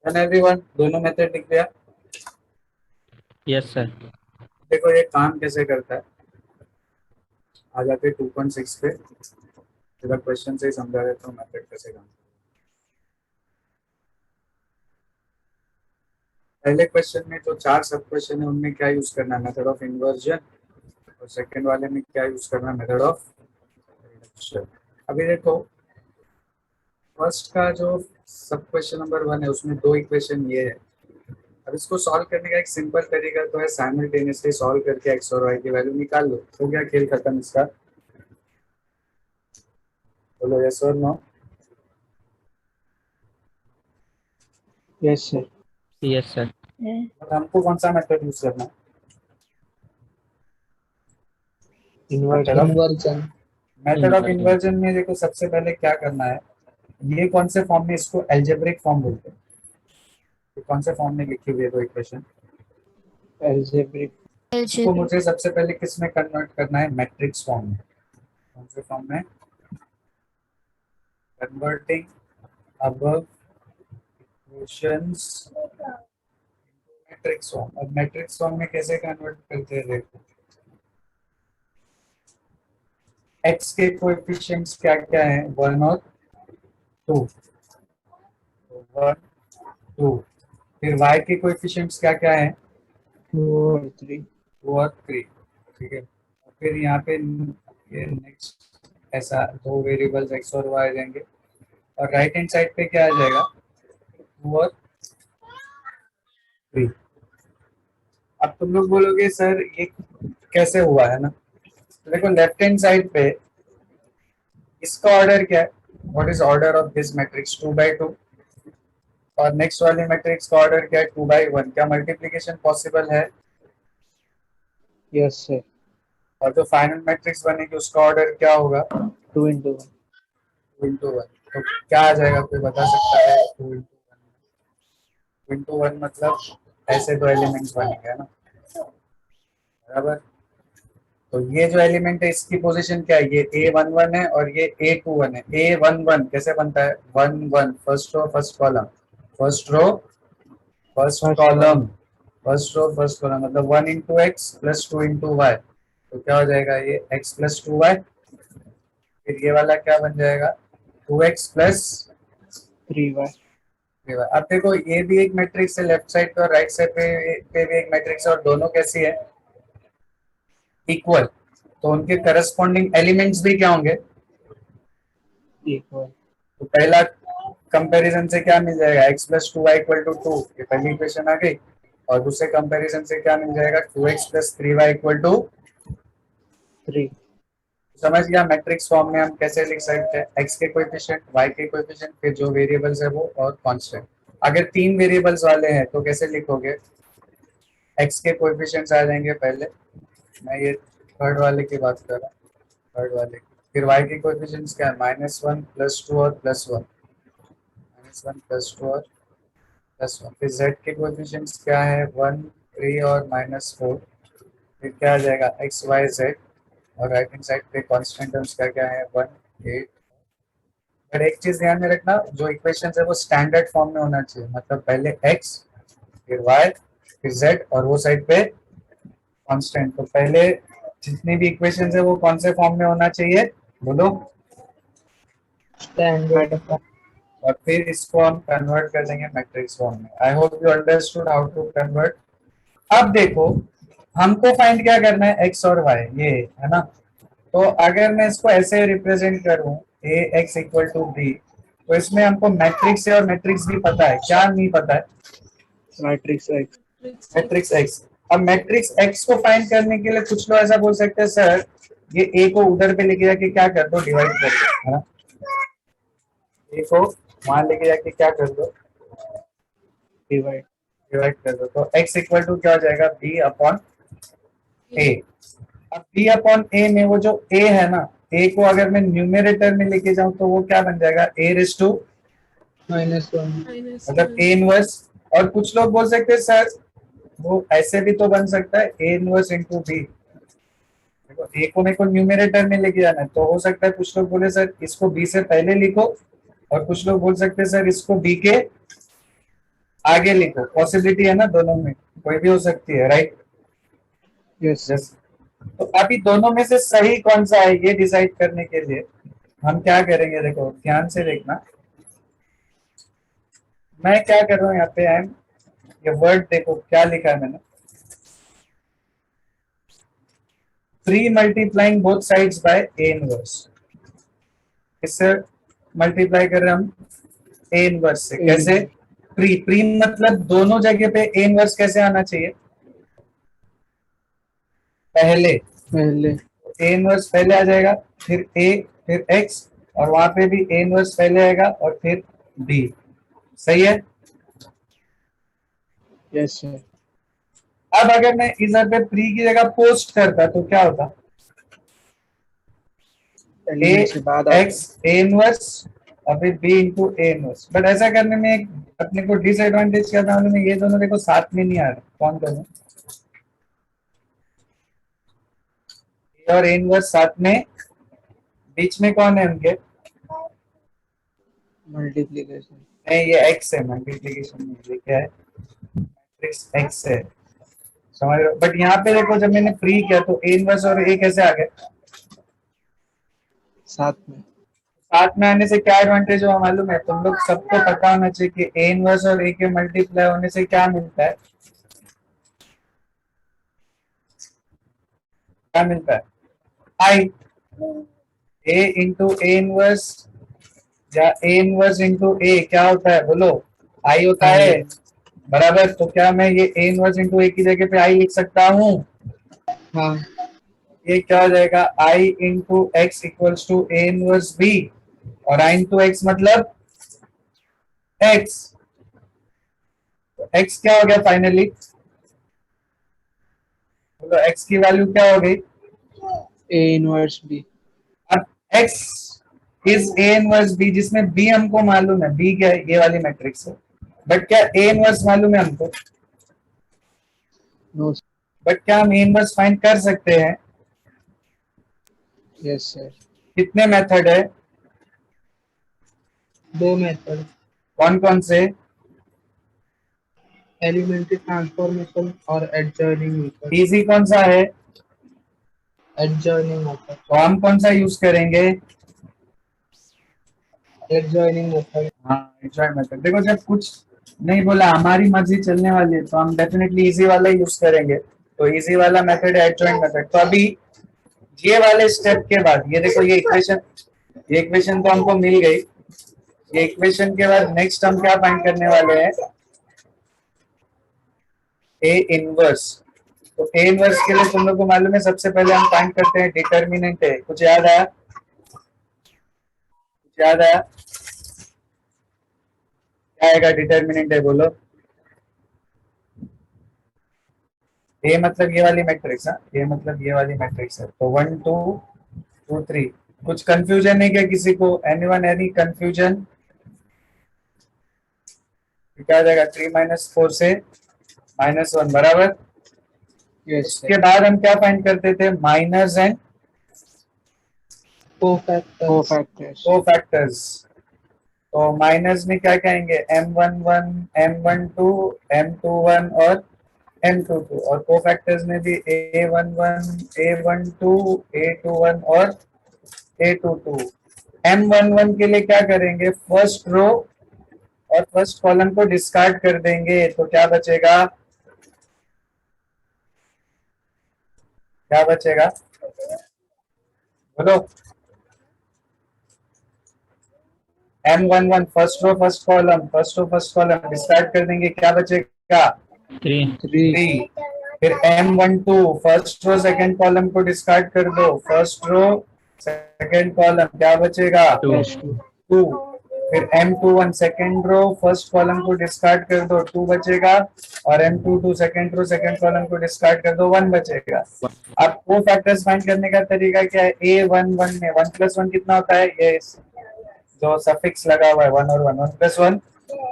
एंड एवरीवन, दोनों मेथड दिख गया। Yes sir. देखो ये काम कैसे करता है, आ जाते 2.6 पे, जरा क्वेश्चन से ही समझा देता हूँ मेथड कैसे काम। पहले क्वेश्चन में जो 4 सब क्वेश्चन है उनमें क्या यूज करना है, मेथड ऑफ इन्वर्जन, और सेकंड वाले में क्या यूज करना है, मेथड ऑफ रिडक्शन। अभी देखो फर्स्ट का जो सब क्वेश्चन नंबर 1 है उसमें 2 इक्वेशन ये है। अब इसको सॉल्व करने का एक सिंपल तरीका तो है साइमल्टेनियसली सॉल्व करके एक्स और वाई की वैल्यू निकाल लो, हो गया खेल खत्म इसका। बोलो यस और no. Yes sir. Yes sir. और हमको कौन सा मेथड यूज करना है, इन्वर्जन। मेथड ऑफ इन्वर्जन में देखो सबसे पहले क्या करना है, ये कौन से फॉर्म में, इसको एल्जेब्रिक फॉर्म बोलते हैं। ये कौन से फॉर्म में लिखी हुई है वो इक्वेशन? algebraic, इसको मुझे सबसे पहले किस में कन्वर्ट करना है? मैट्रिक्स फॉर्म में। कौन से फॉर्म में? Converting above equations matrix form. अब मैट्रिक्स फॉर्म में कैसे कन्वर्ट करते हैं देखो। एक्स के कोएफिशिएंट्स क्या क्या हैं? 1 और 2। 1 2। फिर y के कोएफिशिएंट्स क्या क्या हैं? 2 और 3, 2 और 3। ठीक है। और फिर यहाँ पे ये नेक्स्ट ऐसा दो वेरिएबल्स x और y आ जाएंगे, और राइट हैंड साइड पे क्या आ जाएगा? 2 और 3। अब तुम लोग बोलोगे सर ये कैसे हुआ है ना? तो देखो लेफ्ट हैंड साइड पे इसका ऑर्डर क्या है? What is order of this matrix? 2/2। और नेक्स्ट वाले मैट्रिक्स का ऑर्डर क्या है? 2/1। क्या मल्टीप्लिकेशन पॉसिबल है? yes sir, और जो फाइनल मैट्रिक्स बनेगी उसका ऑर्डर क्या होगा? 2 into 1, 2 into 1। तो क्या आ जाएगा, कोई बता सकता है? 2 into 1 मतलब ऐसे दो एलिमेंट्स बनेंगे, है ना? बराबर। तो ये जो एलिमेंट है इसकी पोजीशन क्या है? ये A11 है और ये A21 है। A11 कैसे बनता है? 1 1, first row first column, first row first First column, first row first column, मतलब 1 into x plus 2 into y। तो क्या हो जाएगा? ये x प्लस 2y। फिर ये वाला क्या बन जाएगा? 2x plus 3y, 3y। अब देखो ये भी एक मैट्रिक्स है लेफ्ट साइड पे, और राइट साइड पे भी एक मैट्रिक्स है, और दोनों कैसी है? इक्वल। तो उनके करस्पॉन्डिंग एलिमेंट्स भी क्या होंगे? equal, तो पहला कंपैरिजन से क्या मिल जाएगा? x plus 2y equal to 2, ये पहली इक्वेशन आ गई। और दूसरे कंपैरिजन से क्या मिल जाएगा? 2x plus 3y equal to 3, समझ गया? मैट्रिक्स फॉर्म में हम कैसे लिख सकते हैं? x के कोएफिशिएंट, y के कोएफिशिएंट, फिर जो वेरिएबल्स है वो, और कांस्टेंट। अगर तीन वेरिएबल्स वाले हैं तो कैसे लिखोगे? x के कोएफिशिएंट्स आ जाएंगे पहले, मैं ये थर्ड वाले की बात कर रहा हूँ, थर्ड वाले की। फिर y के कोएफिशिएंट्स क्या है? -1 +2 और +1, -1 +2 और +1। फिर z के कोएफिशिएंट्स क्या है? 1 3 और -4। फिर क्या आ जाएगा? x y z। और राइट हैंड साइड पे कांस्टेंट टर्म्स क्या क्या है? 1 8। पर एक चीज ध्यान में रखना, जो इक्वेशंस है वो स्टैंडर्ड फॉर्म में होना चाहिए, मतलब पहले x फिर y फिर z और वो साइड पे कांस्टेंट। तो पहले जितनी भी इक्वेशंस है वो कौन से फॉर्म में होना चाहिए? बोलो। standard form, और फिर इसको हम कन्वर्ट कर देंगे मैट्रिक्स फॉर्म में। I hope you understood how to convert. अब देखो हमको फाइंड क्या करना है? x और y, ये है ना? तो अगर मैं इसको ऐसे रिप्रेजेंट करूं a x equal to b, तो इसमें हमको मैट्रिक्स है और मैट्रिक्स भी पता है। क्या नहीं पता है? matrix X, matrix x। अब मैट्रिक्स x को फाइंड करने के लिए कुछ लोग ऐसा बोल सकते हैं सर ये a को उधर पे लेके जाके क्या कर दो? डिवाइड कर दो, है ना? a को वहां लेके जाके क्या कर दो? divide, डिवाइड कर दो। तो x इक्वल टू क्या हो जाएगा? b upon a। अब b अपॉन a में वो जो a है ना, a को अगर मैं न्यूमरेटर में लेके जाऊं तो वो क्या बन जाएगा? a रेस टू -1, मतलब a इनवर्स। और कुछ लोग बोल सकते हैं सर वो ऐसे भी तो बन सकता है a इनवर्स इंटू b। देखो a को मेरे को न्यूमरेटर में लेके जाना है, तो हो सकता है कुछ लोग बोले सर इसको b से पहले लिखो, और कुछ लोग बोल सकते हैं सर इसको b के आगे लिखो। पॉसिबिलिटी है ना, दोनों में कोई भी हो सकती है, राइट? yes sir, तो अभी दोनों में से सही कौन सा है ये डिसाइड करने के लिए हम क्या करेंगे? देखो ध्यान से देखना, मैं क्या कर रहा हूँ यहाँ पे। ये वर्ड देखो क्या लिखा है मैंने, pre multiplying both sides by A inverse. इससे मल्टीप्लाई कर रहे हैं हम ए इनवर्स से। कैसे? प्री प्री मतलब दोनों जगह पे ए इनवर्स कैसे आना चाहिए? पहले। पहले, ए इनवर्स पहले आ जाएगा, फिर ए फिर एक्स, और वहां पे भी ए इनवर्स पहले आएगा और फिर बी। सही है? yes sir, अब अगर मैं इधर पे प्री की जगह पोस्ट करता तो क्या होता? ए element से बाद एक्स ए इनवर्स अभी B into A inverse, but ऐसा करने में एक अपने को डिसएडवांटेज क्या था मालूम है, ये दोनों देखो साथ में नहीं आ रहे, कौन करूं, ए और ए इनवर्स साथ में, बीच में कौन है उनके, मल्टीप्लीकेशन। नहीं ये एक्स है, मल्टीप्लीकेशन नहीं, ये क्या है, मैट्रिक्स एक्स है, समझ रहे हो। बट यहाँ पे देखो जब मैंने फ्री किया तो ए इनवर्स और ए कैसे आ गए, साथ में। साथ में आने से क्या एडवांटेज हुआ मालूम है, तुम लोग सबको पता होना चाहिए कि ए इनवर्स और ए के मल्टीप्लाई होने से क्या मिलता है, क्या मिलता है, आई, ए इंटू ए इनवर्स या ए इनवर्स इंटू ए क्या होता है बोलो, आई होता है, बराबर। तो क्या मैं ये ए इनवर्स इंटू ए की जगह पे आई लिख सकता हूँ, हाँ। ये क्या हो जाएगा, I into X equals to A inverse B, और आई इंटू एक्स मतलब एक्स, तो एक्स क्या हो गया फाइनली, बोलो एक्स की वैल्यू क्या हो गई, ए इनवर्स बी। अब X is A inverse B, जिसमें बी हमको मालूम है, बी क्या है, ये वाली मैट्रिक्स है, बट क्या ए इनवर्स मालूम है हमको, नो। बट क्या हम ए इनवर्स फाइंड कर सकते हैं, यस सर। कितने मेथड है, 2 मेथड। कौन कौन से, एलिमेंट्री ट्रांसफॉर्मेशन और एडजॉइनिंग मेथड। इजी कौन सा है, एडजॉइनिंग मेथड। तो हम कौन सा यूज करेंगे, एडजॉइनिंग मेथड। हाँ एडजॉइंट मेथड। देखो जब कुछ नहीं बोला, हमारी मर्जी चलने वाली है, तो हम डेफिनेटली इजी वाला यूज करेंगे, तो इजी वाला मेथड है एडजॉइंट मेथड। तो अभी ये वाले स्टेप के बाद ये देखो ये इक्वेशन तो हमको मिल गई, ये इक्वेशन के बाद नेक्स्ट हम क्या फाइंड करने वाले हैं, ए इनवर्स। तो ए इनवर्स के लिए तुम लोग को मालूम है सबसे पहले हम फाइंड करते हैं डिटर्मिनेंट है, कुछ याद आया, कुछ याद आया, क्या आएगा डिटर्मिनेंट है बोलो, ए मतलब ये वाली मैट्रिक्स, हाँ ए मतलब ये वाली मैट्रिक्स है, तो 1 2 2 3, कुछ कंफ्यूजन है क्या किसी को, एनीवन एनी कंफ्यूजन, क्या आ जाएगा 3 - 4 से -1 बराबर। यस उसके बाद हम क्या फाइंड करते थे, माइनस एंड कोफैक्टर्स। कोफैक्टर्स, तो माइनस में क्या कहेंगे, M11 M12 M21 और M22, और कोफैक्टर्स में भी A11 A12 A21 और A22। M11 के लिए क्या करेंगे, फर्स्ट रो और फर्स्ट कॉलम को डिस्कार्ड कर देंगे, तो क्या बचेगा, क्या बचेगा बोलो, M11 first row first column discard कर देंगे, क्या बचेगा 3 3। फिर M12 first row second column को डिस्कार्ड कर दो, फर्स्ट रो सेकंड कॉलम क्या बचेगा 2 2। फिर M21 second row first column को डिस्कार्ड कर दो 2 बचेगा, और M22 second row second column को डिस्कार्ड कर दो 1 बचेगा। अब को फैक्टर्स फाइंड करने का तरीका क्या है, A11 में 1 + 1 कितना होता है, ये जो सफिक्स लगा हुआ है 1 और 1 1 + 1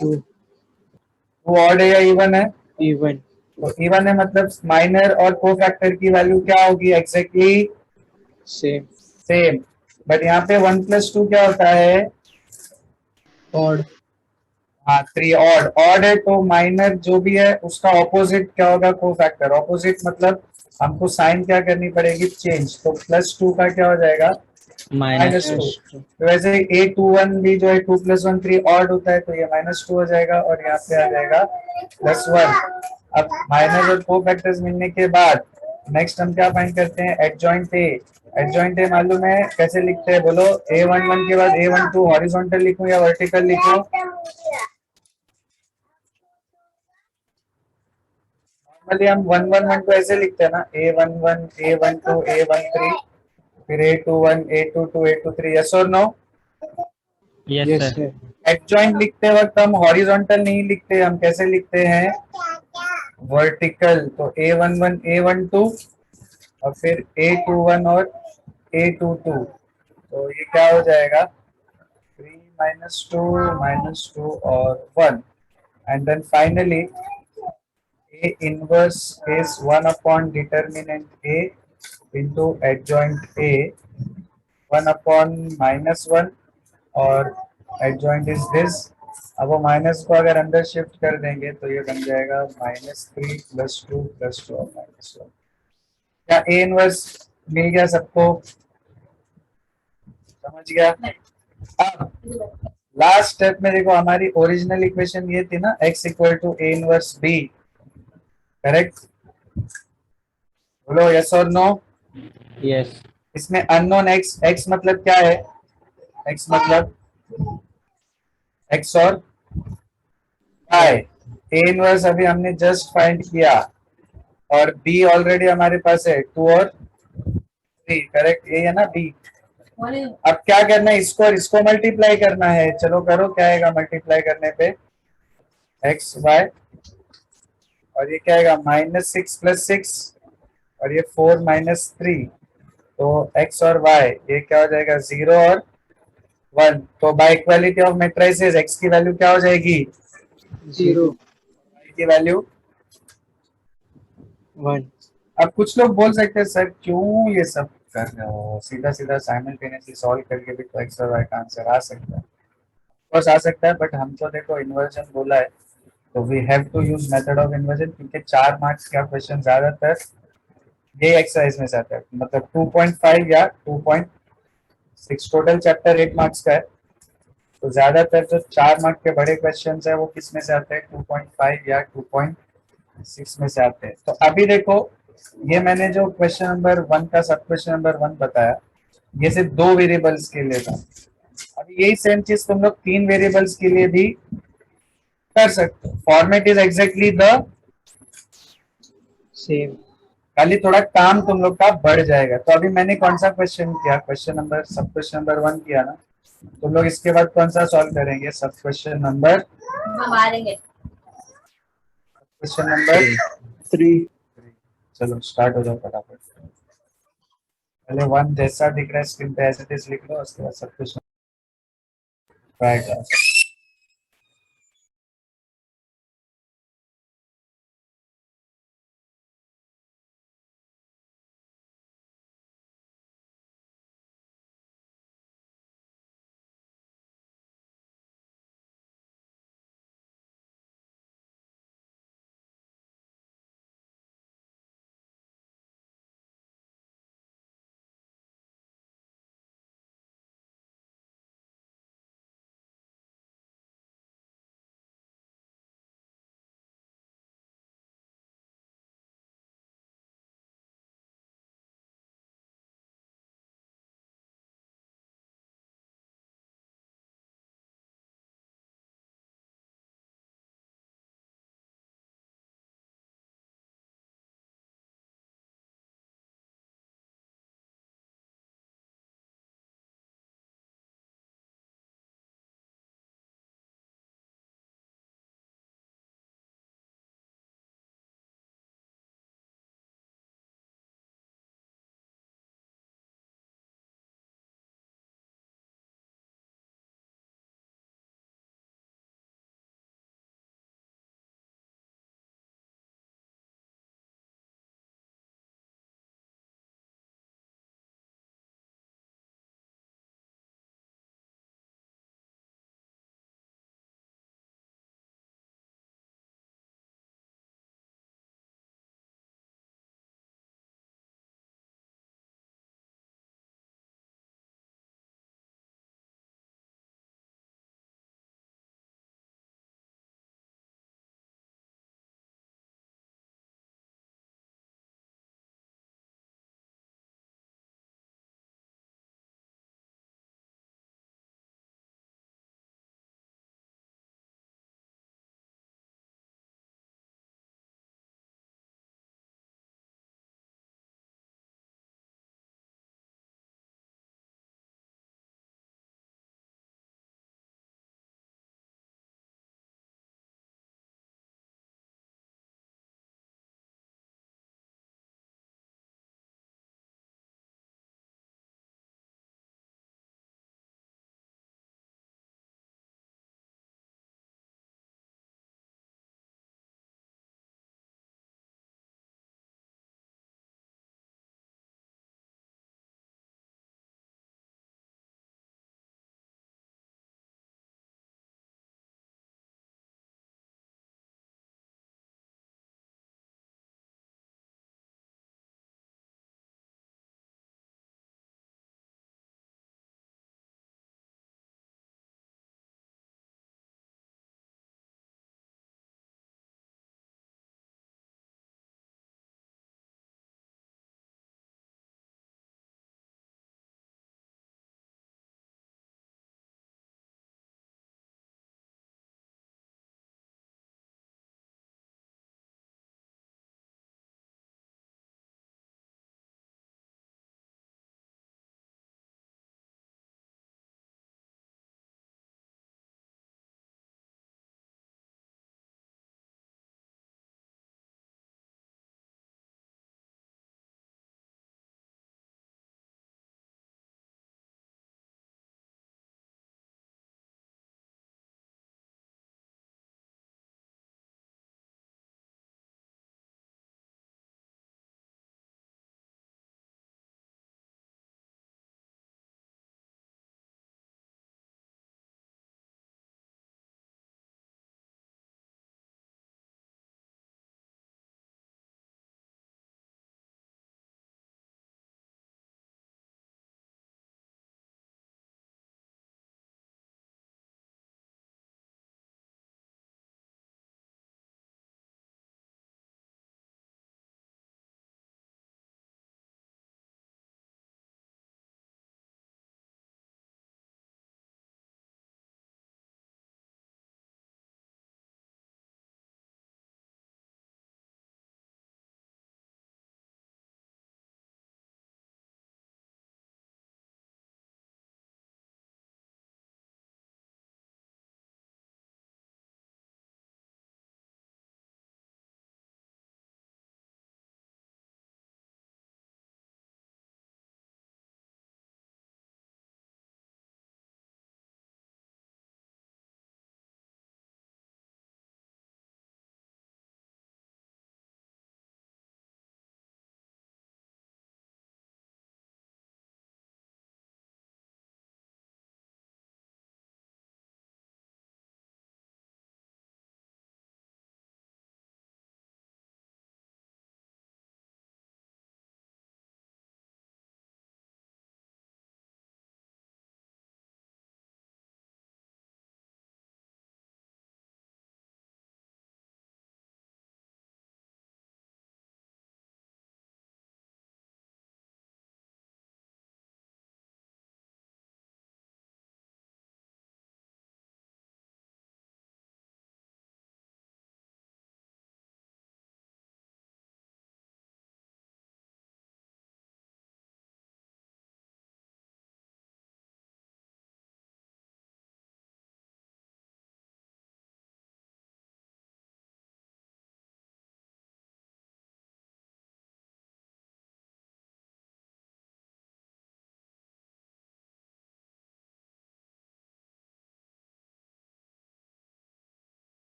2 2 ऑड है या इवन है, इवन। तो इवन है मतलब माइनर और को फैक्टर की वैल्यू क्या होगी, एग्जैक्टली सेम। सेम। बट यहाँ पे 1 + 2 क्या होता है, ऑड। हाँ 3 ऑड, ऑड है तो माइनर जो भी है उसका ऑपोजिट क्या होगा, को फैक्टर। ऑपोजिट मतलब हमको साइन क्या करनी पड़ेगी, चेंज, तो +2 का क्या हो जाएगा -2 -2। तो वैसे A21 भी जो है 2 + 1 3 ऑड होता है, तो ये -2 हो जाएगा, और यहाँ पे आ जाएगा +1। अब माइनर और को फैक्टर्स मिलने के बाद नेक्स्ट हम क्या फाइंड करते हैं, एडजॉइंट ए। एडजॉइंट ए मालूम है कैसे लिखते हैं बोलो, A11 के बाद A12 हॉरिजॉन्टल लिखूं या वर्टिकल लिखूं, नॉर्मली हम 1 1 1 को ऐसे लिखते हैं ना, A11 A12 A13 फिर A21 A22 A23, यस और no. Yes yes sir sir. Adjoint लिखते वक्त हम हॉरिजॉन्टल नहीं लिखते, हम कैसे लिखते हैं, वर्टिकल। तो A11 A12 और फिर A21 और A22, तो ये क्या हो जाएगा 3 minus 2 or 1, and then finally A inverse is 1 upon determinant A into adjoint A, 1 upon minus 1, और adjoint is this. अब वो माइनस को अगर अंदर शिफ्ट कर देंगे तो ये बन जाएगा -3 + 2 + 2 और -1. क्या ए इनवर्स मिल गया सबको? समझ गया? अब लास्ट स्टेप में देखो, हमारी ओरिजिनल इक्वेशन ये थी ना, x = a inverse b, correct? बोलो यस और नो. Yes. इसमें अननोन x मतलब क्या है? x मतलब x और y. a इनवर्स अभी हमने जस्ट फाइंड किया, और b ऑलरेडी हमारे पास है 2 और 3, करेक्ट? ये है ना b. अब क्या करना है, इसको और इसको मल्टीप्लाई करना है. चलो करो, क्या आएगा मल्टीप्लाई करने पे? x y, और ये क्या आएगा -6 + 6, और ये 4 - 3, तो x और y ये क्या हो जाएगा 0 और 1. तो by equality of matrices x की वैल्यू क्या हो जाएगी? 0 y की वैल्यू 1. अब कुछ लोग बोल सकते हैं सर क्यों ये सब कर रहे हो, सीधा सीधा साइमल्टेनियसली सॉल्व करके भी तो x और y का आंसर आ सकता है. बस आ सकता है, बट हम तो देखो इन्वर्जन बोला है तो we have to use method of inversion, क्योंकि 4 मार्क्स का क्वेश्चन ज्यादातर ये एक्सरसाइज में से आता है. मतलब 2.5 या 2.6, टोटल चैप्टर 8 मार्क्स का है, तो ज्यादातर जो 4 मार्क के बड़े क्वेश्चन है वो किस में से आते हैं? 2.5 या 2.6 में से आते हैं. तो अभी देखो, ये मैंने जो क्वेश्चन नंबर 1 का सब क्वेश्चन नंबर 1 बताया, ये सिर्फ 2 वेरिएबल्स के लिए था. अभी यही सेम चीज तुम लोग 3 वेरिएबल्स के लिए भी कर सकते हो. Format is exactly the Same. खाली थोड़ा काम तुम लोग का बढ़ जाएगा. तो अभी मैंने कौन सा क्वेश्चन किया? क्वेश्चन नंबर सब क्वेश्चन नंबर 1 किया ना. तुम लोग इसके बाद कौन सा सॉल्व करेंगे? सब क्वेश्चन नंबर क्वेश्चन नंबर 3. चलो स्टार्ट हो जाओ फटाफट. पहले 1 जैसा दिख रहा है स्क्रीन पे ऐसे टीज लिख लो, उसके बाद सब कुछ ट्राई करो.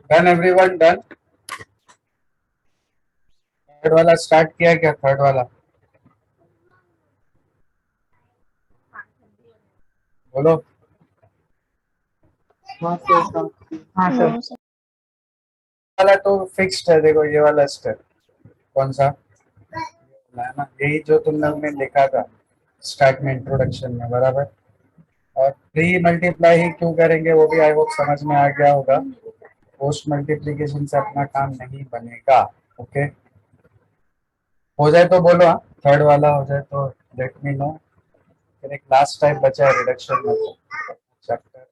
Done everyone done. थर्ड वाला स्टार्ट किया क्या? थर्ड वाला बोलो। हाँ सर। हाँ सर। No, sir. वाला तो फिक्स्ड है, देखो ये वाला स्टेप कौन सा है ना, यही जो तुम लोग ने लिखा था स्टार्ट में इंट्रोडक्शन में, बराबर। और प्री मल्टीप्लाई ही क्यों करेंगे वो भी आई होप समझ में आ गया होगा। पोस्ट मल्टीप्लिकेशन से अपना काम नहीं बनेगा। ओके, हो जाए तो बोलो, हाँ थर्ड वाला हो जाए तो लेट मी नो। फिर एक लास्ट टाइम बचा है रिडक्शन में, chapter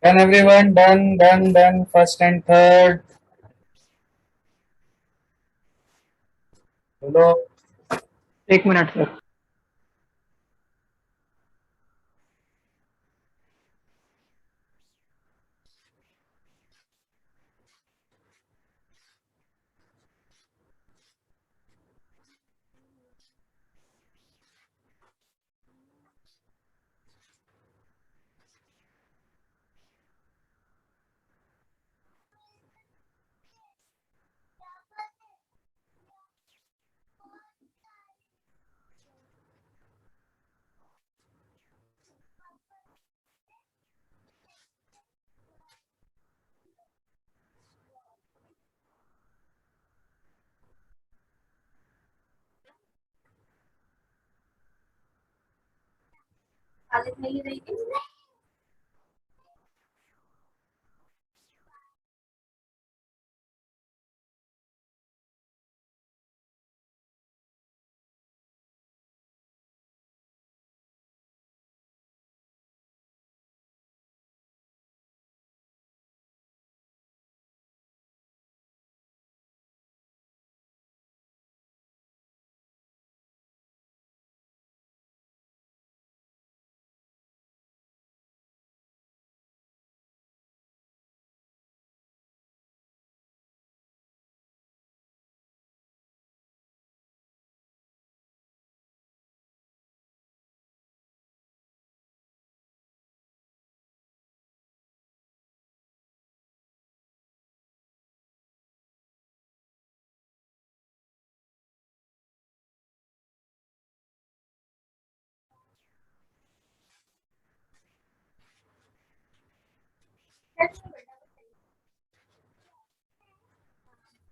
Done everyone, done. First and third. बोलो. 1 मिनट सर.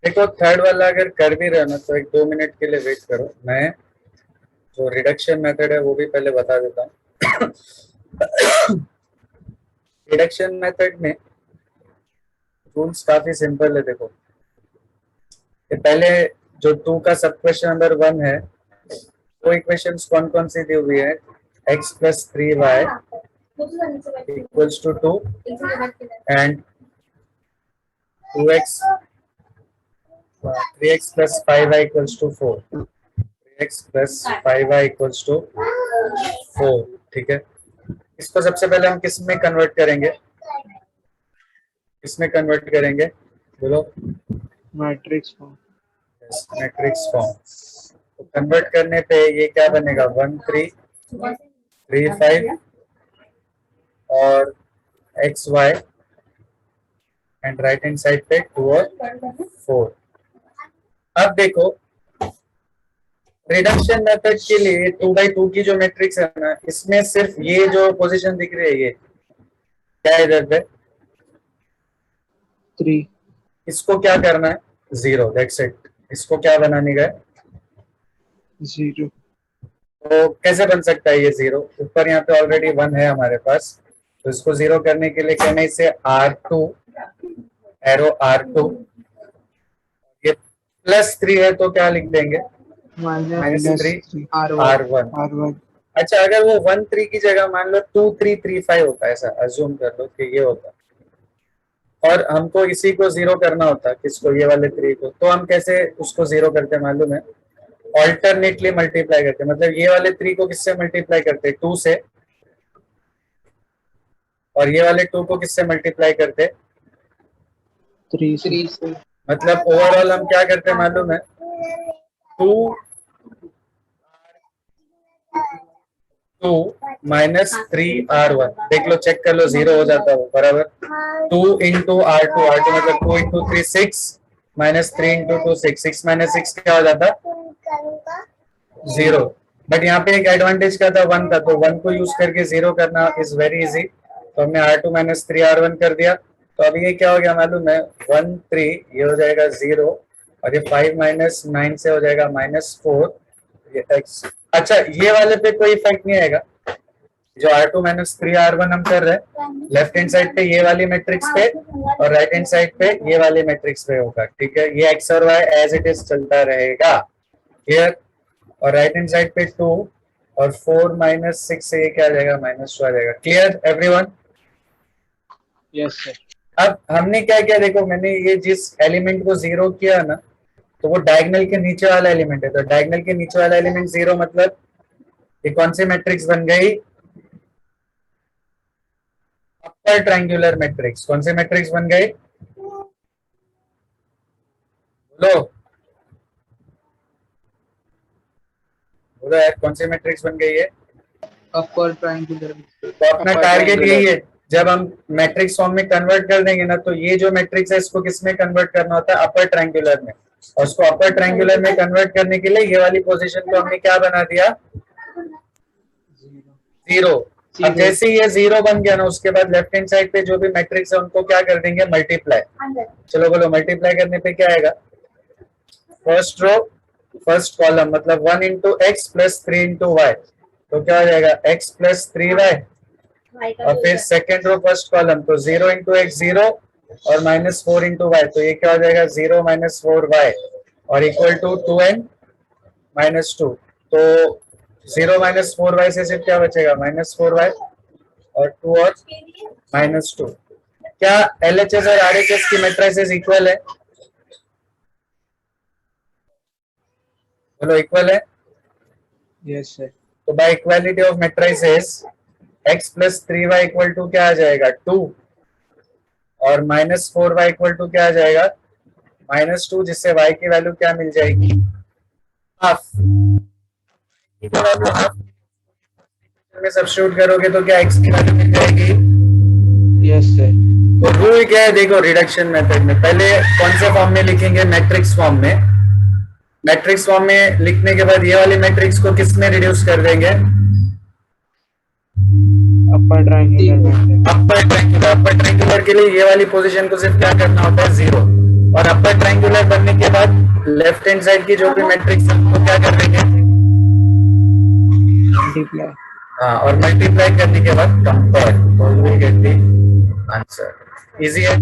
देखो थर्ड वाला अगर कर भी रहे ना तो 1-2 मिनट के लिए वेट करो. मैं जो रिडक्शन मेथड है वो भी पहले बता देता हूँ. रिडक्शन मेथड में रूल्स काफी सिंपल है. देखो ये पहले जो 2 का सब क्वेश्चन नंबर 1 है वो इक्वेशंस कौन कौन सी दी हुई है. x plus 3y equals to 2 and 2x 3x plus 5y equals to 4. 3x plus 5y equals to 4. ठीक है. इसको सबसे पहले हम किस में कन्वर्ट करेंगे. किस में कन्वर्ट करेंगे बोलो. Matrix form. Matrix form. तो कन्वर्ट करने पे ये क्या बनेगा 1 3 3 5 और X Y and right hand side पे 2 और 4. अब देखो रिडक्शन मेथड के लिए 2/2 की जो मैट्रिक्स है ना इसमें सिर्फ ये जो पोजीशन दिख रही है ये क्या है इधर पे 3. इसको क्या करना है 0. That's it. इसको क्या बनाने का है 0. तो कैसे बन सकता है ये 0. ऊपर यहाँ पे ऑलरेडी 1 है हमारे पास तो इसको 0 करने के लिए कहना इसे R2 एरो R2. ये +3 है तो क्या लिख देंगे -3 R1. अच्छा अगर वो 1 3 की जगह मान लो 2 3 3 5 होता है. ऐसा अज्यूम कर लो कि ये होता और हमको इसी को 0 करना होता किसको ये वाले 3 को. तो हम कैसे उसको 0 करते मालूम है. ऑल्टरनेटली मल्टीप्लाई करते मतलब ये वाले 3 को किससे मल्टीप्लाई करते 2 से और ये वाले 2 को किससे मल्टीप्लाई करते 3 से. मतलब ओवरऑल हम क्या करते मालूम है 2 माइनस 3R1. देख लो चेक कर लो 0 हो जाता है बराबर 2 इंटू R2 मतलब 2 इंटू 3 6 माइनस 3 इंटू 2 6 माइनस 6 क्या हो जाता 0. बट यहाँ पे एक एडवांटेज क्या था 1 का तो 1 को यूज करके 0 करना इज वेरी इजी. तो हमने R2 माइनस 3R1 कर दिया. तो अभी ये क्या हो गया मालूम है 1 3 ये हो जाएगा 0 और ये 5 माइनस 9 से हो जाएगा -4. ये x. अच्छा ये वाले पे कोई इफेक्ट नहीं आएगा जो R2 माइनस 3R1 हम कर रहे हैं लेफ्ट हैंड साइड पे ये वाली मैट्रिक्स पे और राइट हैंड साइड पे ये वाली मैट्रिक्स पे होगा. ठीक है. ये x और y एज इट इज चलता रहेगा. क्लियर. और राइट हैंड साइड पे 2 और 4 माइनस 6 से ये क्या आ जाएगा -2 आ जाएगा. Clear everyone. Yes, sir. अब हमने क्या किया, देखो मैंने ये जिस एलिमेंट को जीरो किया ना, तो वो डायगोनल के नीचे वाला एलिमेंट है, तो डायगोनल के नीचे वाला एलिमेंट जीरो, मतलब ये कौन सी मैट्रिक्स बन गई? Upper triangular matrix. कौन सी मैट्रिक्स बन गई? बोलो बोलो यार, कौन सी मैट्रिक्स बन गई है? Upper triangular. तो अपना Upper टारगेट triangular. यही है, जब हम मैट्रिक्स फॉर्म में कन्वर्ट कर देंगे ना, तो ये जो मैट्रिक्स है इसको किस में कन्वर्ट करना होता है? अपर ट्रायंगुलर में। और उसको अपर ट्रायंगुलर में कन्वर्ट करने के लिए ये वाली पोजीशन को हमने क्या बना दिया? Zero. जीरो। अब Zero. जैसे ही ये जीरो बन गया ना, उसके बाद लेफ्ट हैंड साइड पे जो भी मैट्रिक्स है उनको क्या कर देंगे? मल्टीप्लाई। चलो बोलो, मल्टीप्लाई करने पे क्या आएगा? फर्स्ट रो फर्स्ट कॉलम, मतलब 1 into X plus 3 into Y, तो क्या हो जाएगा? X plus 3y। और फिर सेकेंड रो फर्स्ट कॉलम, तो 0 इंटू एक्स 0 और माइनस 4 इंटू वाई, तो ये क्या हो जाएगा? 0 माइनस 4y और इक्वल टू 2n माइनस 2। तो 0 माइनस 4y से सिर्फ क्या बचेगा? माइनस 4y और 2 और माइनस 2। क्या LHS और RHS की मैट्रिसेस इक्वल है? बोलो इक्वल है। Yes, sir. तो by equality of matrices x plus 3y equal to क्या आ जाएगा? 2 और माइनस 4y इक्वल टू क्या आ जाएगा? माइनस 2, जिससे y की वैल्यू क्या मिल जाएगी? हाफ। में सब्स्टिट्यूट करोगे तो क्या x की वैल्यू मिल जाएगी? Yes, sir. तो रूल क्या है? देखो, रिडक्शन मेथड में पहले कौन से फॉर्म में लिखेंगे? मैट्रिक्स फॉर्म में। मैट्रिक्स फॉर्म में लिखने के बाद ये वाली मैट्रिक्स को किस में रिड्यूस कर देंगे? Upper triangular. Upper triangular. Upper triangular के लिए ये वाली पोजीशन को सिर्फ क्या करना होता है? जीरो। और अपर ट्रायंगुलर बनने के बाद लेफ्ट हैंड साइड की जो भी मैट्रिक्स है उनको क्या कर देंगे? Multiply. हाँ, और मल्टीप्लाई करने के बाद कंपेयर, तो you will get the answer. Easy है।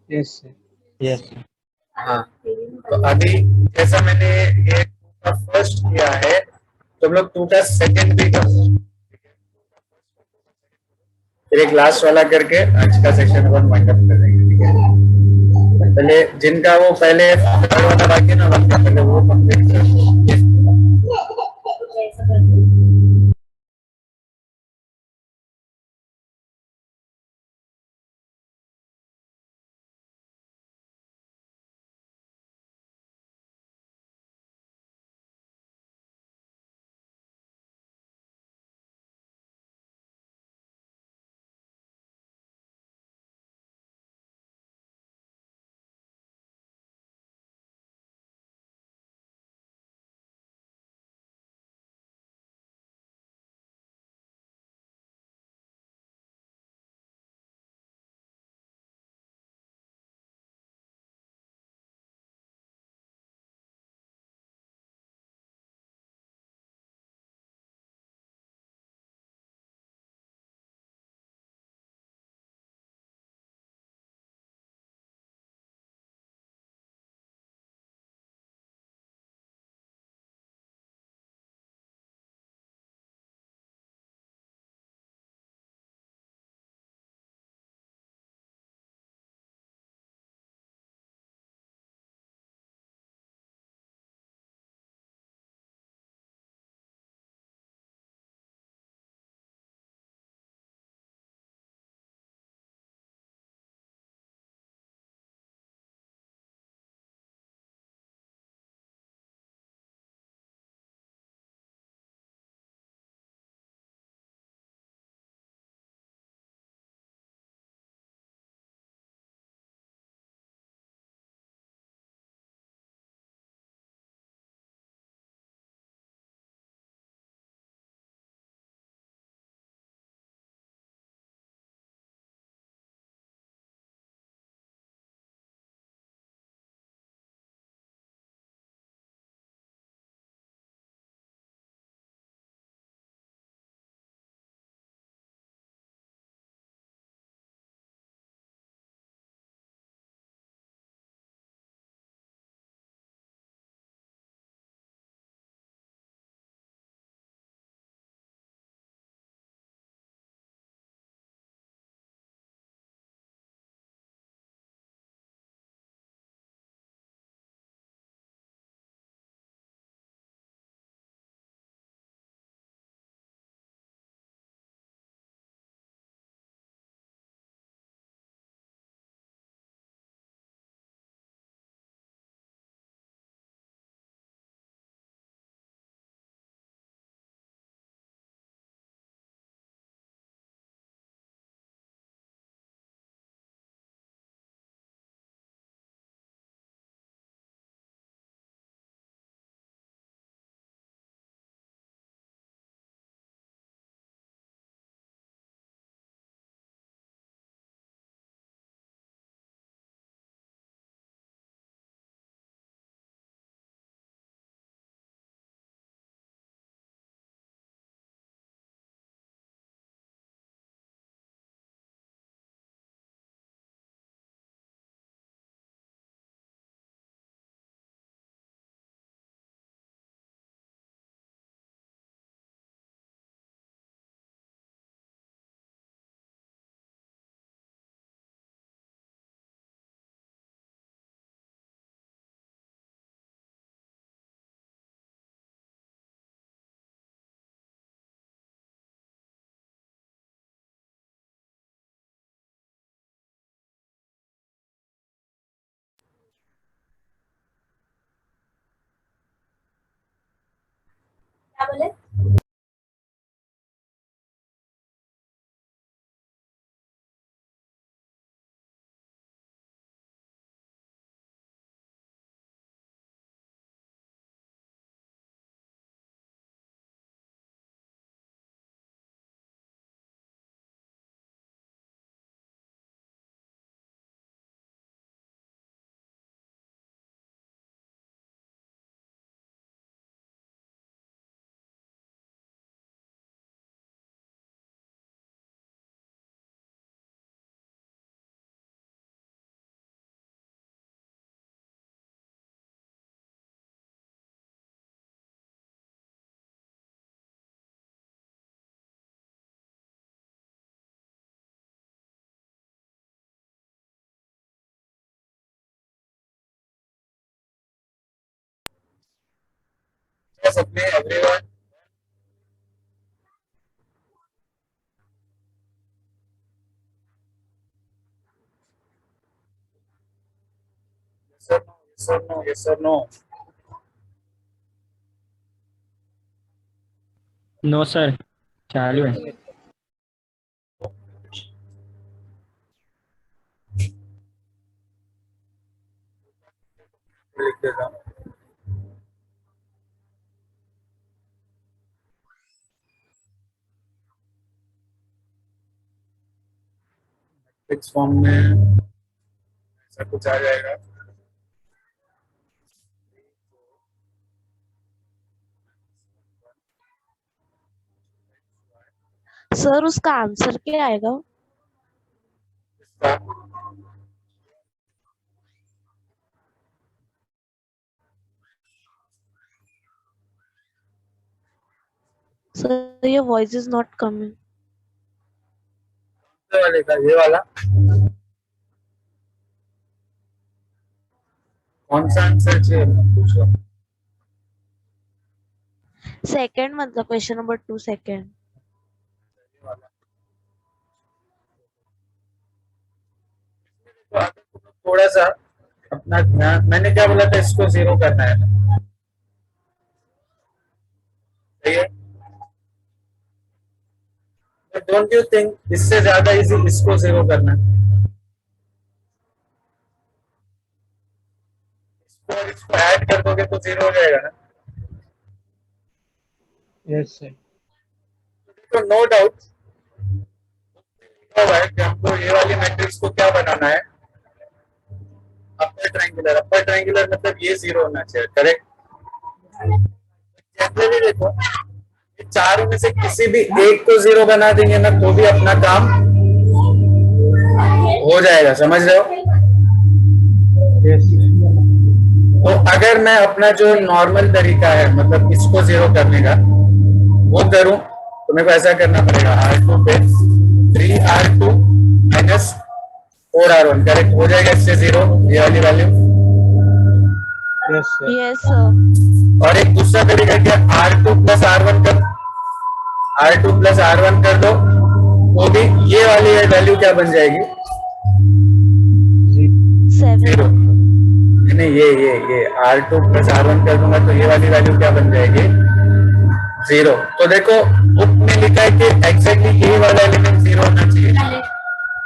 Yes, sir. Yes. हाँ, तो अभी जैसा मैंने ये फर्स्ट किया है, तुम लोग 2 का सेकंड भी कर सकते हो। फिर एक लास्ट वाला करके आज का सेशन अपन वाइंड अप कर देंगे, ठीक है? पहले जिनका वो पहले थर्ड वाला बाकी है ना, पहले वो कंप्लीट कर आवाज अपने everyone? Yes or no? Yes or no? No sir, चालू है। लिख देता हूँ। मैट्रिक्स फॉर्म में ऐसा कुछ आ जाएगा। सर उसका आंसर क्या आएगा? इसका sir your voice is not coming. ये वाले का, ये वाला कौन सा आंसर चाहिए पूछो। सेकंड मतलब क्वेश्चन नंबर 2 सेकंड। ये वाला थोड़ा सा अपना ध्यान, मैंने क्या बोला था, इसको 0 करना है, सही है? डोंट यू थिंक इससे ज्यादा इजी इसको 0 करना है? इसको ऐड कर दोगे तो 0 हो जाएगा ना। Yes, sir. तो नो डाउट कि हमको ये वाली मैट्रिक्स को क्या बनाना है, अपर ट्रायंगुलर। अपर ट्रायंगुलर मतलब ये 0 होना चाहिए, करेक्ट? जनरली देखो, ये चारों में से किसी भी एक को 0 बना देंगे ना तो भी अपना काम हो जाएगा, समझ रहे हो? Yes, sir. तो अगर मैं अपना जो नॉर्मल तरीका है, मतलब इसको 0 करने का, वो करूं तो मेरे को ऐसा करना पड़ेगा, R2 पे 3R2 माइनस 4R1, करेक्ट हो जाएगा इससे 0, ये वाली value. Yes, sir. Yes sir. और एक दूसरा तरीका क्या, R2 प्लस R1 कर, R2 प्लस R1 कर दो तो भी ये वाली वैल्यू क्या बन जाएगी, 7. 0। नहीं, ये R2 प्लस R1 कर दूंगा तो ये वाली वैल्यू क्या बन जाएगी, 0। तो देखो बुक में लिखा है कि एग्जैक्टली ये वाला एलिमेंट 0 होना चाहिए,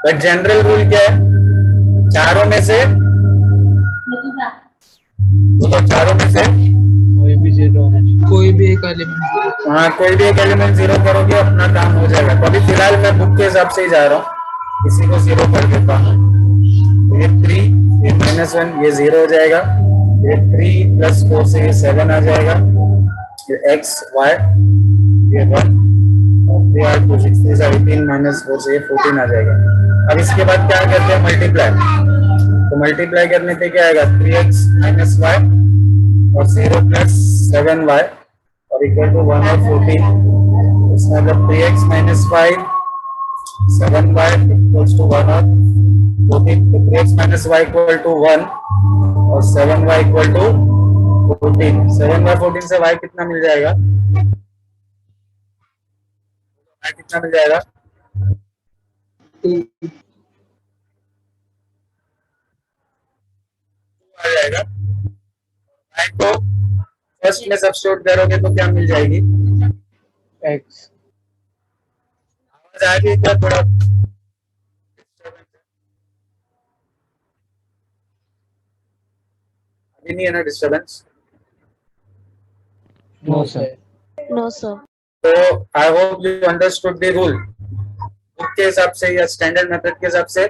बट जनरल रूल क्या है, चारों में से कोई भी 0 होना चाहिए। कोई भी एक एलिमेंट। हाँ, कोई भी एक एलिमेंट 0 करोगे अपना काम हो जाएगा। तो अभी फिलहाल मैं बुक के हिसाब से ही जा रहा हूँ, इसी को 0 कर देता हूँ। ये 3, ये -1, ये 0 हो जाएगा। ये 3 प्लस 4 से ये 7 आ जाएगा। ये x y, ये 1 और 3R2 6 3 18 -4 से ये 14 आ जाएगा। अब इसके बाद क्या करते हैं, मल्टीप्लाई। तो मल्टीप्लाई करने पे क्या आएगा, 3x माइनस y और 0 प्लस 7y और इक्वल टू 1 और 14। इसका मतलब 3x minus 5 7y equals to 1 और 14। तो 3x minus y equal to 1 और 7y इक्वल टू 14। 7y 14 से y कितना मिल जाएगा, y कितना मिल जाएगा, 2 आ जाएगा। y को फर्स्ट में सब्स्टिट्यूट करोगे तो क्या मिल जाएगी, x। आवाज आ रही है क्या, थोड़ा अभी नहीं है ना disturbance? No, sir. No sir. तो I hope you understood the rule. Book के हिसाब से या स्टैंडर्ड मेथड के हिसाब से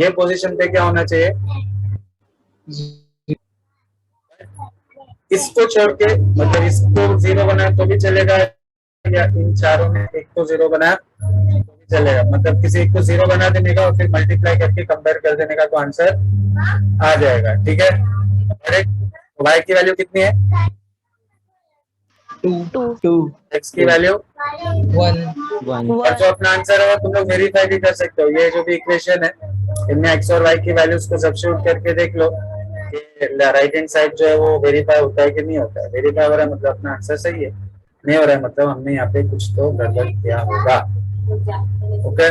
ये पोजीशन पे क्या होना चाहिए, इसको छोड़ के, मतलब इसको 0 बनाए तो भी चलेगा या इन चारों में एक को 0 बनाया तो भी चलेगा। मतलब किसी एक को 0 बना देने का और फिर मल्टीप्लाई करके कंपेयर कर देने का तो आंसर आ जाएगा, ठीक है? करेक्ट। y की वैल्यू कितनी है, 2 x की वैल्यू 1 और जो अपना आंसर है तुम लोग वेरीफाई भी कर सकते हो। ये जो भी इक्वेशन है इनमें x और y की वैल्यूज को सब्स्टिट्यूट करके देख लो राइट हैंड साइड जो है वो वेरीफाई होता है कि नहीं होता है? वेरीफाई हो रहा है मतलब अपना आंसर सही है, नहीं हो रहा है मतलब हमने यहाँ पे कुछ तो गड़बड़ किया होगा। ओके,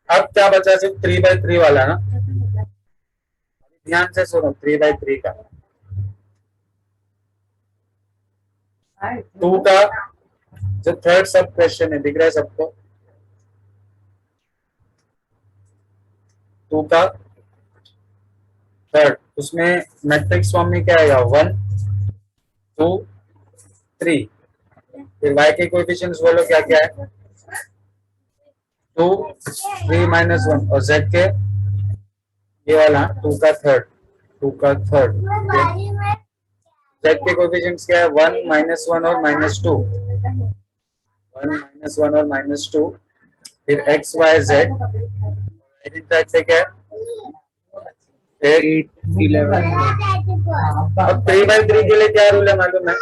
अब क्या बचा? सिर्फ 3/3 वाला ना, ध्यान से सुनो 3/3 का। 2 का जो थर्ड सब क्वेश्चन है, दिख रहा है सबको? 2 का थर्ड, उसमें मैट्रिक्स फॉर्म में क्या आएगा? 1 2 3। फिर y के कोएफिशिएंट्स बोलो क्या क्या है? 2 3 -1, और z के ये वाला 2 का थर्ड, 2 का थर्ड। z के कोएफिशिएंट्स क्या है? 1 -1 और -2, 1 -1 और -2। फिर x y z, right side से क्या है? 8 11 अब 3/3 के लिए क्या रूल है मालूम है?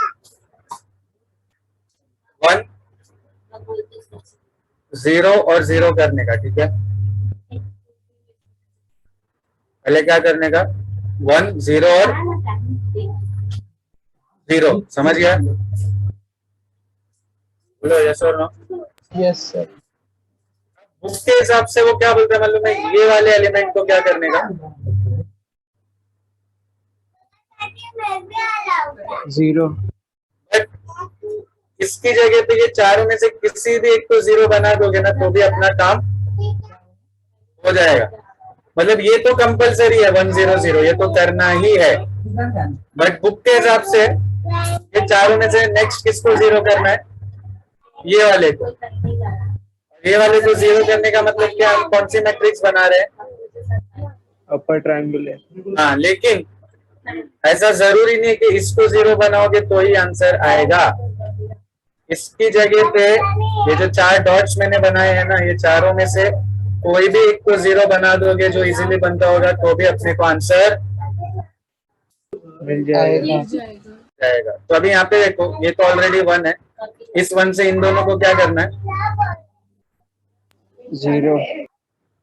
1 0 और 0 करने का, ठीक है? पहले क्या करने का? 1 0 और 0, समझ गया? बोलो यस और नो। Yes sir. उसके हिसाब से वो क्या बोलते हैं मालूम है? ये वाले एलिमेंट को क्या करने का? 0 बट इसकी जगह पे ये चारों में से किसी भी एक को 0 बना दोगे ना तो भी अपना काम हो जाएगा। मतलब ये तो कंपलसरी है 1 0 0, ये तो करना ही है। बट बुक के हिसाब से ये चारों में से नेक्स्ट किसको 0 करना है? ये वाले को। ये वाले को 0 करने का मतलब क्या? हम कौन सी मैट्रिक्स बना रहे हैं? Upper triangular. हाँ, लेकिन ऐसा जरूरी नहीं कि इसको 0 बनाओगे तो ही आंसर आएगा। इसकी जगह पे ये जो 4 डॉट्स मैंने बनाए हैं ना, ये चारों में से कोई भी एक को 0 बना दोगे जो इजीली बनता होगा तो भी अपने को आंसर मिल जाएगा। जाएगा। तो अभी यहाँ पे देखो, ये तो ऑलरेडी 1 है, इस 1 से इन दोनों को क्या करना है? 0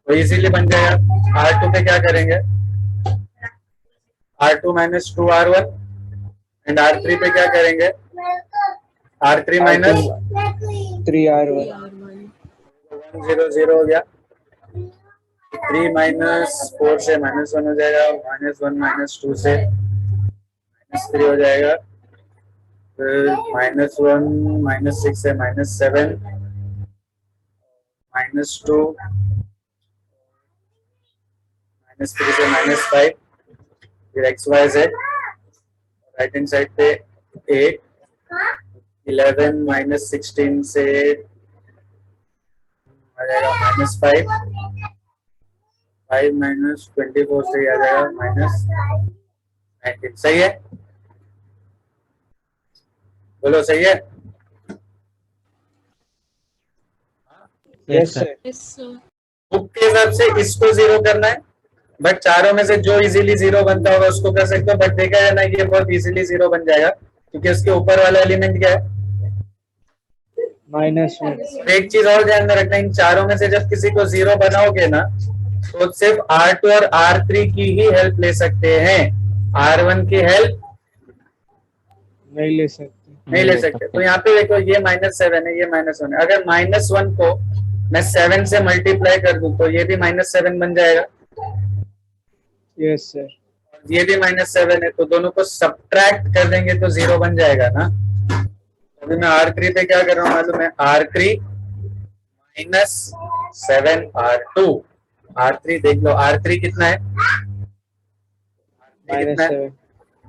तो इजीली बन जाएगा। R2 पे क्या करेंगे? R2 - 2R1, एंड R3 पे क्या करेंगे? R3 - 3R1 1 0 0 हो गया। 3 -4 से -1 हो जाएगा, -1 -2 से -3 हो जाएगा, फिर -1 -6 से -7, -2, -3 से -5, फिर x y z, right hand side पे 8, 11 -16 से आ जाएगा -5, 5 -24 से आ जाएगा -19। सही है? बोलो सही है? Yes sir. बुक के हिसाब से इसको 0 करना है, बट चारों में से जो इजीली 0 बनता होगा उसको कर सकते हो। बट देखा है ना, ये बहुत इजीली 0 बन जाएगा क्योंकि उसके ऊपर वाला एलिमेंट क्या है? -1 एक चीज और ध्यान में रखना, इन चारों में से जब किसी को 0 बनाओगे ना तो सिर्फ R2 और R3 की ही हेल्प ले सकते हैं, R1 की हेल्प नहीं ले सकते। नहीं ले सकते। तो यहाँ पे देखो, ये -7 है, ये -1 है। अगर -1 को मैं 7 से मल्टीप्लाई कर दूं तो ये भी -7 बन जाएगा। Yes sir. ये भी -7 है, तो दोनों को सब्ट्रैक्ट कर देंगे तो 0 बन जाएगा ना। अभी मैं R3 पे क्या कर रहा हूँ मालूम है? R3 -7 R2। R3 देख लो, R3 कितना है? -7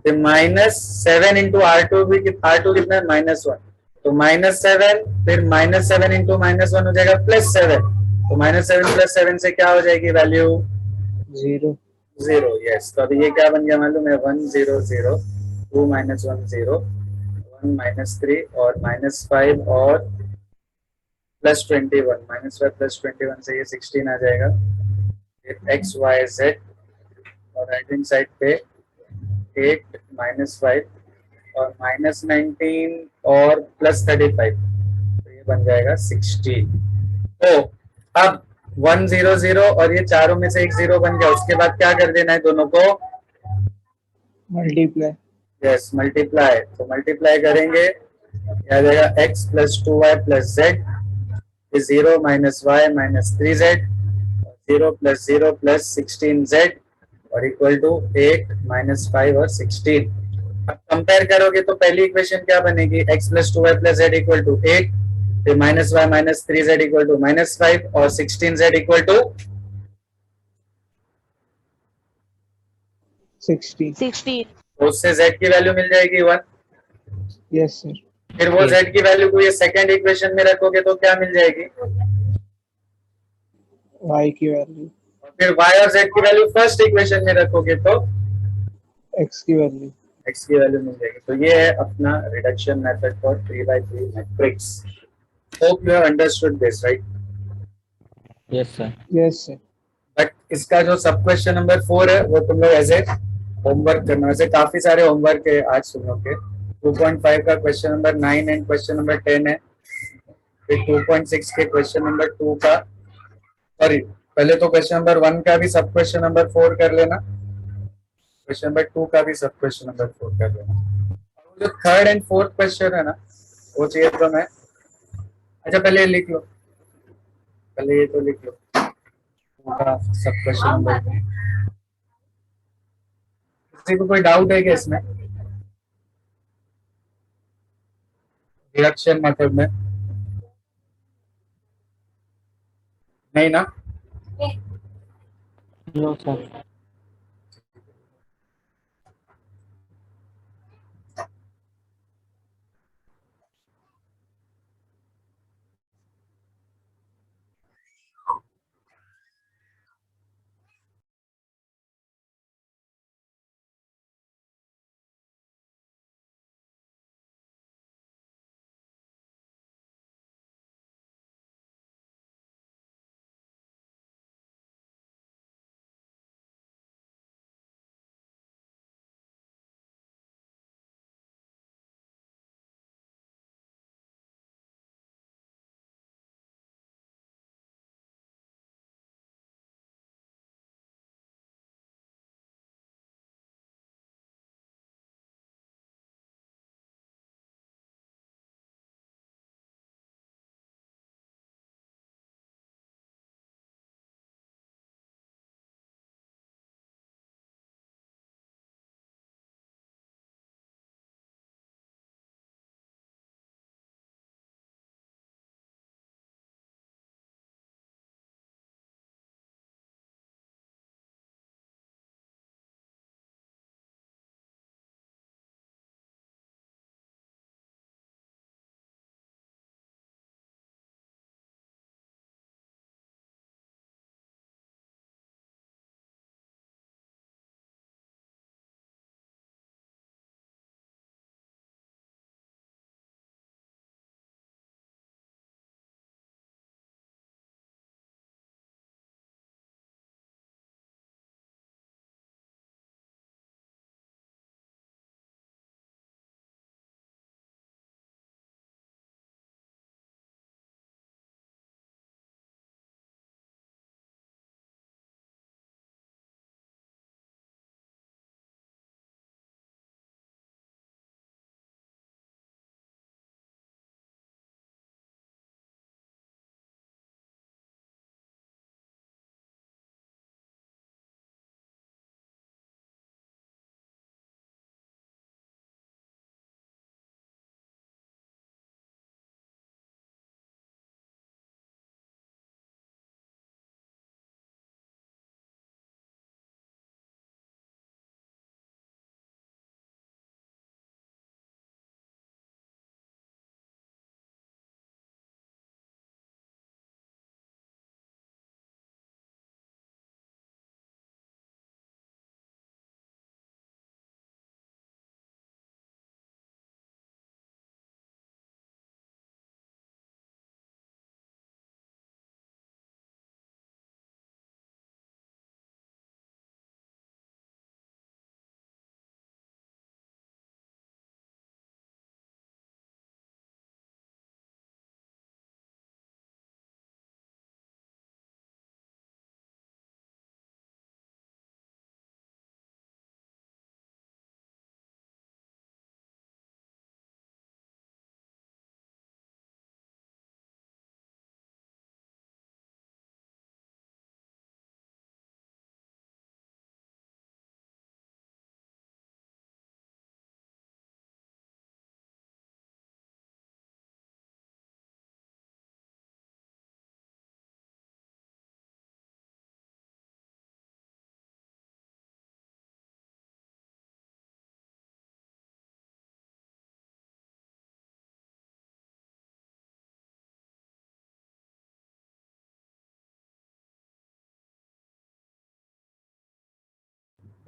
फिर -7 इंटू R2 भी, R2 कितना है? -1। तो -7, फिर -7 इंटू -1 हो जाएगा +7। तो -7 + 7 से क्या हो जाएगी वैल्यू? 0 0। यस, तो अभी ये क्या बन गया मालूम है? 1 0 0, 2 -1 0, 1 -3 और -5 और +21, -5 +21 से ये 16 आ जाएगा। फिर x y z, और राइट हैंड साइड पे 8 -5 और -19 और +35, तो ये बन जाएगा 16। तो अब 1 0 0 और ये चारों में से एक जीरो बन गया, उसके बाद क्या कर देना है दोनों को? मल्टीप्लाई। Yes, multiply. तो मल्टीप्लाई करेंगे, आ जाएगा x plus 2y plus Z, zero minus Y minus 3z, zero plus 16z और इक्वल टू 8 माइनस 5 और 16। अब कंपेयर करोगे तो पहली इक्वेशन क्या बनेगी? x plus 2y plus Z equal to 8, फिर minus Y minus 3z equal to minus 5 और 16z इक्वल टू 60। 16. तो उससे z की वैल्यू मिल जाएगी 1। Yes sir. फिर वो z की वैल्यू को ये सेकंड इक्वेशन में रखोगे तो क्या मिल जाएगी? y की वैल्यू, फिर y और z की वैल्यू फर्स्ट इक्वेशन में रखोगे तो x की वैल्यू। x की वैल्यू मिल जाएगी। तो ये है अपना reduction method for 3 by 3 matrix. Hope you have understood this, right? Yes, sir. Yes sir. But इसका जो सब क्वेश्चन नंबर 4 है वो तुम लोग एज ए होमवर्क करना। वैसे काफी सारे होमवर्क है आज तुम लोग के। 2.5 का question number 9 and question number 10 है। फिर 2.6 के क्वेश्चन नंबर 2 का, सॉरी पहले तो क्वेश्चन नंबर 1 का भी सब क्वेश्चन नंबर 4 कर लेना, क्वेश्चन नंबर 2 का भी सब क्वेश्चन नंबर 4 कर लेना। जो थर्ड एंड फोर्थ क्वेश्चन है ना, वो चाहिए तो मैं, अच्छा पहले ये लिख लो, पहले ये तो लिख लो पूरा सब क्वेश्चन नंबर। किसी को कोई डाउट है क्या इसमें, रिडक्शन मेथड में? नहीं ना? No, sir.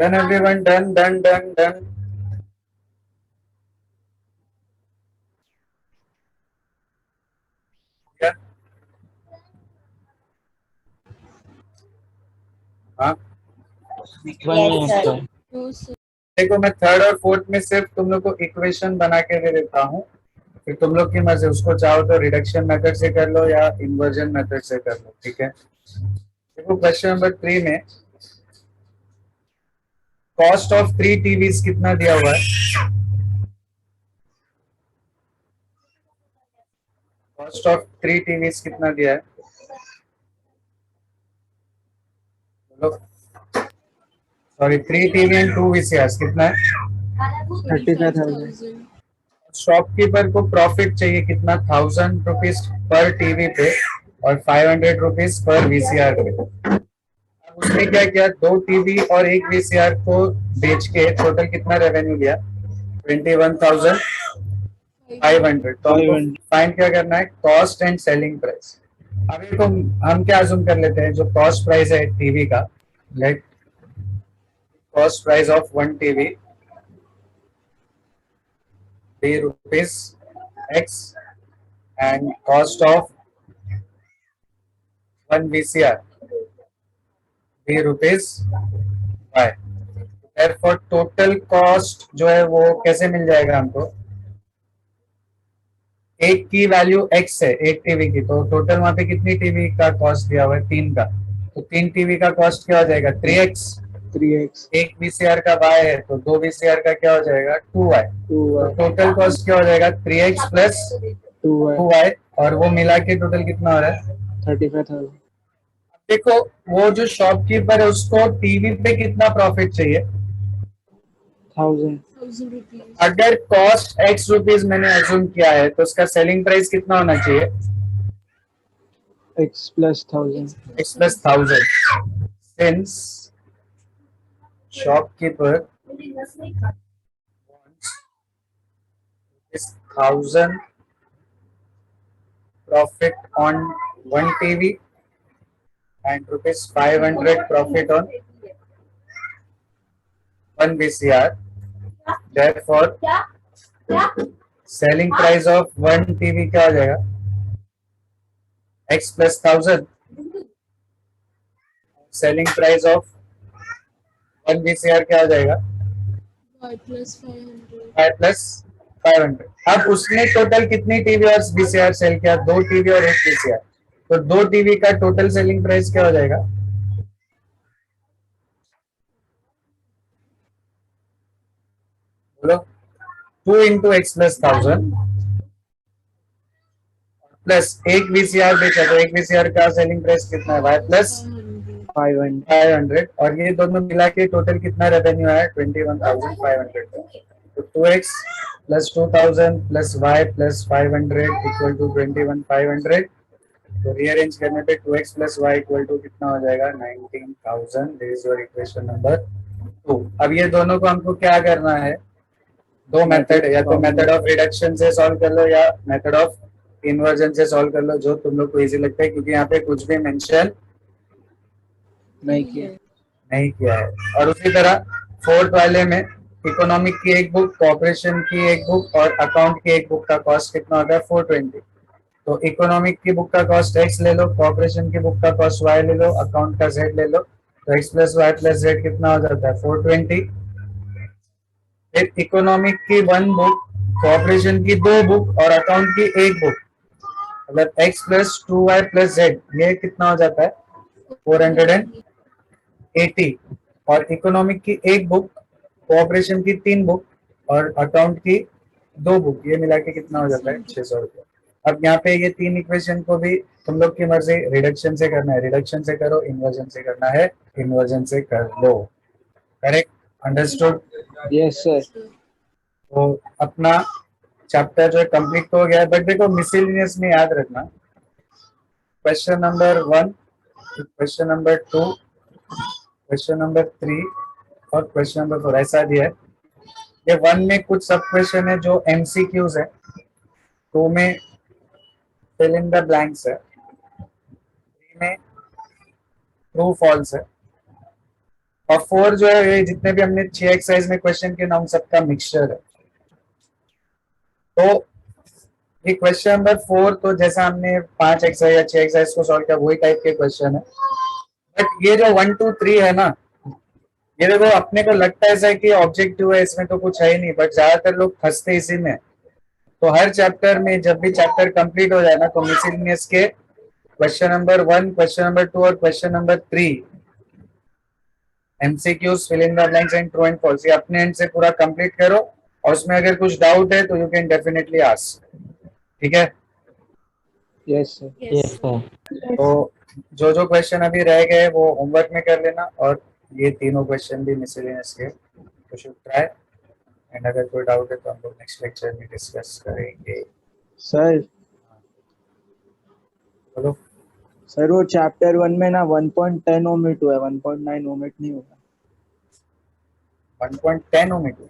Done everyone, done. Yeah. हाँ, 1 minute, sir. देखो मैं थर्ड और फोर्थ में सिर्फ तुम लोग को इक्वेशन बना के दे देता हूँ, फिर तुम लोग की मर्जी, उसको चाहो तो रिडक्शन मेथड से कर लो या इन्वर्जन मेथड से कर लो, ठीक है। देखो क्वेश्चन नंबर 3 में कॉस्ट ऑफ 3 टीवीज कितना दिया हुआ है? कॉस्ट ऑफ 3 टीवीज कितना दिया है? बोलो। सॉरी, 3 टीवी एंड 2 वीसीआरस कितना है? 35,000. शॉपकीपर को प्रॉफिट चाहिए कितना? 1,000 रुपीज पर टीवी पे और 500 रुपीज पर वीसीआर पे। अब उसने क्या किया, 2 टीवी और 1 वीसीआर को बेच के टोटल कितना रेवेन्यू लिया? 21,500। तो हमको फाइंड क्या करना है? Cost and selling price. अभी तो हम क्या अज्यूम कर लेते हैं, जो कॉस्ट प्राइस है टीवी का, let cost price of 1 TV be rupees X and cost of 1 VCR be rupees Y. Therefore total cost जो है वो कैसे मिल जाएगा हमको? एक की वैल्यू X है, एक टीवी की, तो टोटल वहां पे कितनी टीवी का कॉस्ट दिया हुआ है? 3 का, तो 3 टीवी का कॉस्ट क्या हो जाएगा? 3X. 3x. एक वीसीआर का Y है तो 2 वीसीआर का क्या हो जाएगा? 2Y. तो 2y. टोटल कॉस्ट क्या हो जाएगा? 3X plus 2y. 2Y, और वो मिला के टोटल कितना हो रहा है? 35,000. देखो वो जो शॉपकीपर है उसको टीवी पे कितना प्रॉफिट चाहिए? 1,000. अगर कॉस्ट X रुपीज मैंने अज्यूम किया है तो उसका सेलिंग प्राइस कितना होना चाहिए? X plus 1,000. X plus 1,000. Since shopkeeper wants is 1,000 profit on 1 TV and rupees 500 profit on 1 VCR. Therefore, selling price of 1 TV क्या हो जाएगा? X plus 1,000. Selling price of 1 VCR क्या हो जाएगा? Y plus 500. Y plus 500. अब उसने total कितनी TV और वीसीआर सेल किया? 2 टीवी और 1 वीसीआर, तो 2 टीवी का टोटल सेलिंग प्राइस क्या हो जाएगा? बोलो। 2 into X plus 1,000 plus 1 VCR बेचा, तो 1 वीसीआर का सेलिंग प्राइस कितना है? Y plus 500. 500, और ये दोनों मिला के टोटल कितना रेवेन्यू आया? 21,500. तो 2x plus 2,000 plus y plus 500 equal to 21,500. तो रीअरेंज करने पे 2x plus y equal to कितना हो जाएगा? 19,000. This is your equation number 2. अब ये दोनों को हमको क्या करना है? दो मेथड, या तो मेथड ऑफ रिडक्शन से सॉल्व कर लो या मेथड ऑफ इन्वर्जन से सॉल्व कर लो, जो तुम लोग को इजी लगता है, क्योंकि यहाँ पे कुछ भी मेंशन नहीं किया. नहीं किया है। और उसी तरह फोर्थ वाले में इकोनॉमिक की एक बुक, कॉर्पोरेशन की एक बुक और अकाउंट की एक बुक का कॉस्ट कितना होता है? 420. तो इकोनॉमिक की बुक का कॉस्ट X ले लो, कॉर्पोरेशन की बुक का कॉस्ट Y ले लो, अकाउंट का Z ले लो, तो X plus Y plus Z कितना हो जाता है? 420. फिर इकोनॉमिक की 1 बुक, कॉर्पोरेशन की 2 बुक और अकाउंट की 1 बुक, मतलब X plus 2Y plus Z, ये कितना हो जाता है? 480. और इकोनॉमिक की 1 बुक, कोऑपरेशन की 3 बुक और अकाउंट की 2 बुक, ये मिला के कितना हो जाता है? 600 रुपये. अब यहाँ पे ये 3 इक्वेशन को भी तुम लोग की मर्जी, रिडक्शन से करना है रिडक्शन से करो, इन्वर्जन से करना है इन्वर्जन से कर लो. करेक्ट? अंडरस्टूड? Yes sir. तो अपना चैप्टर जो है कंप्लीट हो गया है, बट देखो मिसलेनियस में याद रखना, question number 1, question number 2, question number 3 और क्वेश्चन नंबर 4 ऐसा दिया है. ये 1 में कुछ सब क्वेश्चन है जो MCQs है, 2 में फिल इन द ब्लैंक्स है, 3 में ट्रू फॉल्स है, और 4 जो है ये जितने भी हमने 6 एक्सरसाइज में क्वेश्चन के नाम सबका मिक्सचर है। तो ये क्वेश्चन नंबर 4 तो जैसा हमने 5 एक्सरसाइज या 6 एक्सरसाइज को सॉल्व किया वही टाइप के क्वेश्चन है। बट ये जो 1 2 3 है ना, ये देखो अपने को लगता है ऐसा है कि ऑब्जेक्टिव है, इसमें तो कुछ है ही नहीं, बट ज्यादातर लोग फंसते इसी में। तो हर चैप्टर में जब भी चैप्टर कंप्लीट हो जाए ना, तो मिसलिनियस के क्वेश्चन नंबर 1, क्वेश्चन नंबर 2 और question number 3 MCQs, fill in the blanks and true and false, ये अपने एंड से पूरा कंप्लीट करो। और उसमें अगर कुछ डाउट है तो यू कैन डेफिनेटली आस्क। ठीक है? Yes, sir. Yes, sir. तो जो जो क्वेश्चन अभी रह गए वो होमवर्क में कर लेना, और ये तीनों क्वेश्चन भी मिसलिनियस के, तो शुड ट्राई। एंड अगर कोई डाउट है तो हम लोग नेक्स्ट लेक्चर में डिस्कस करेंगे। सर बोलो। सर वो चैप्टर 1 में ना 1.10 ओमिट हुआ है, 1.9 ओमिट नहीं हुआ। 1.10 ओमिट हुआ?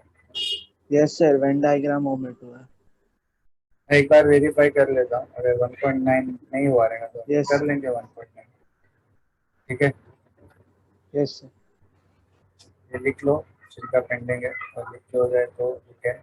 Yes sir, Venn diagram omit हुआ है। मैं एक बार वेरीफाई कर लेता हूँ, अगर 1.9 नहीं हुआ रहेगा तो Yes. कर लेंगे 1.9। ठीक है, यस सर। ये लिख लो जिनका पेंडिंग है, और लिख के हो जाए तो ठीक है।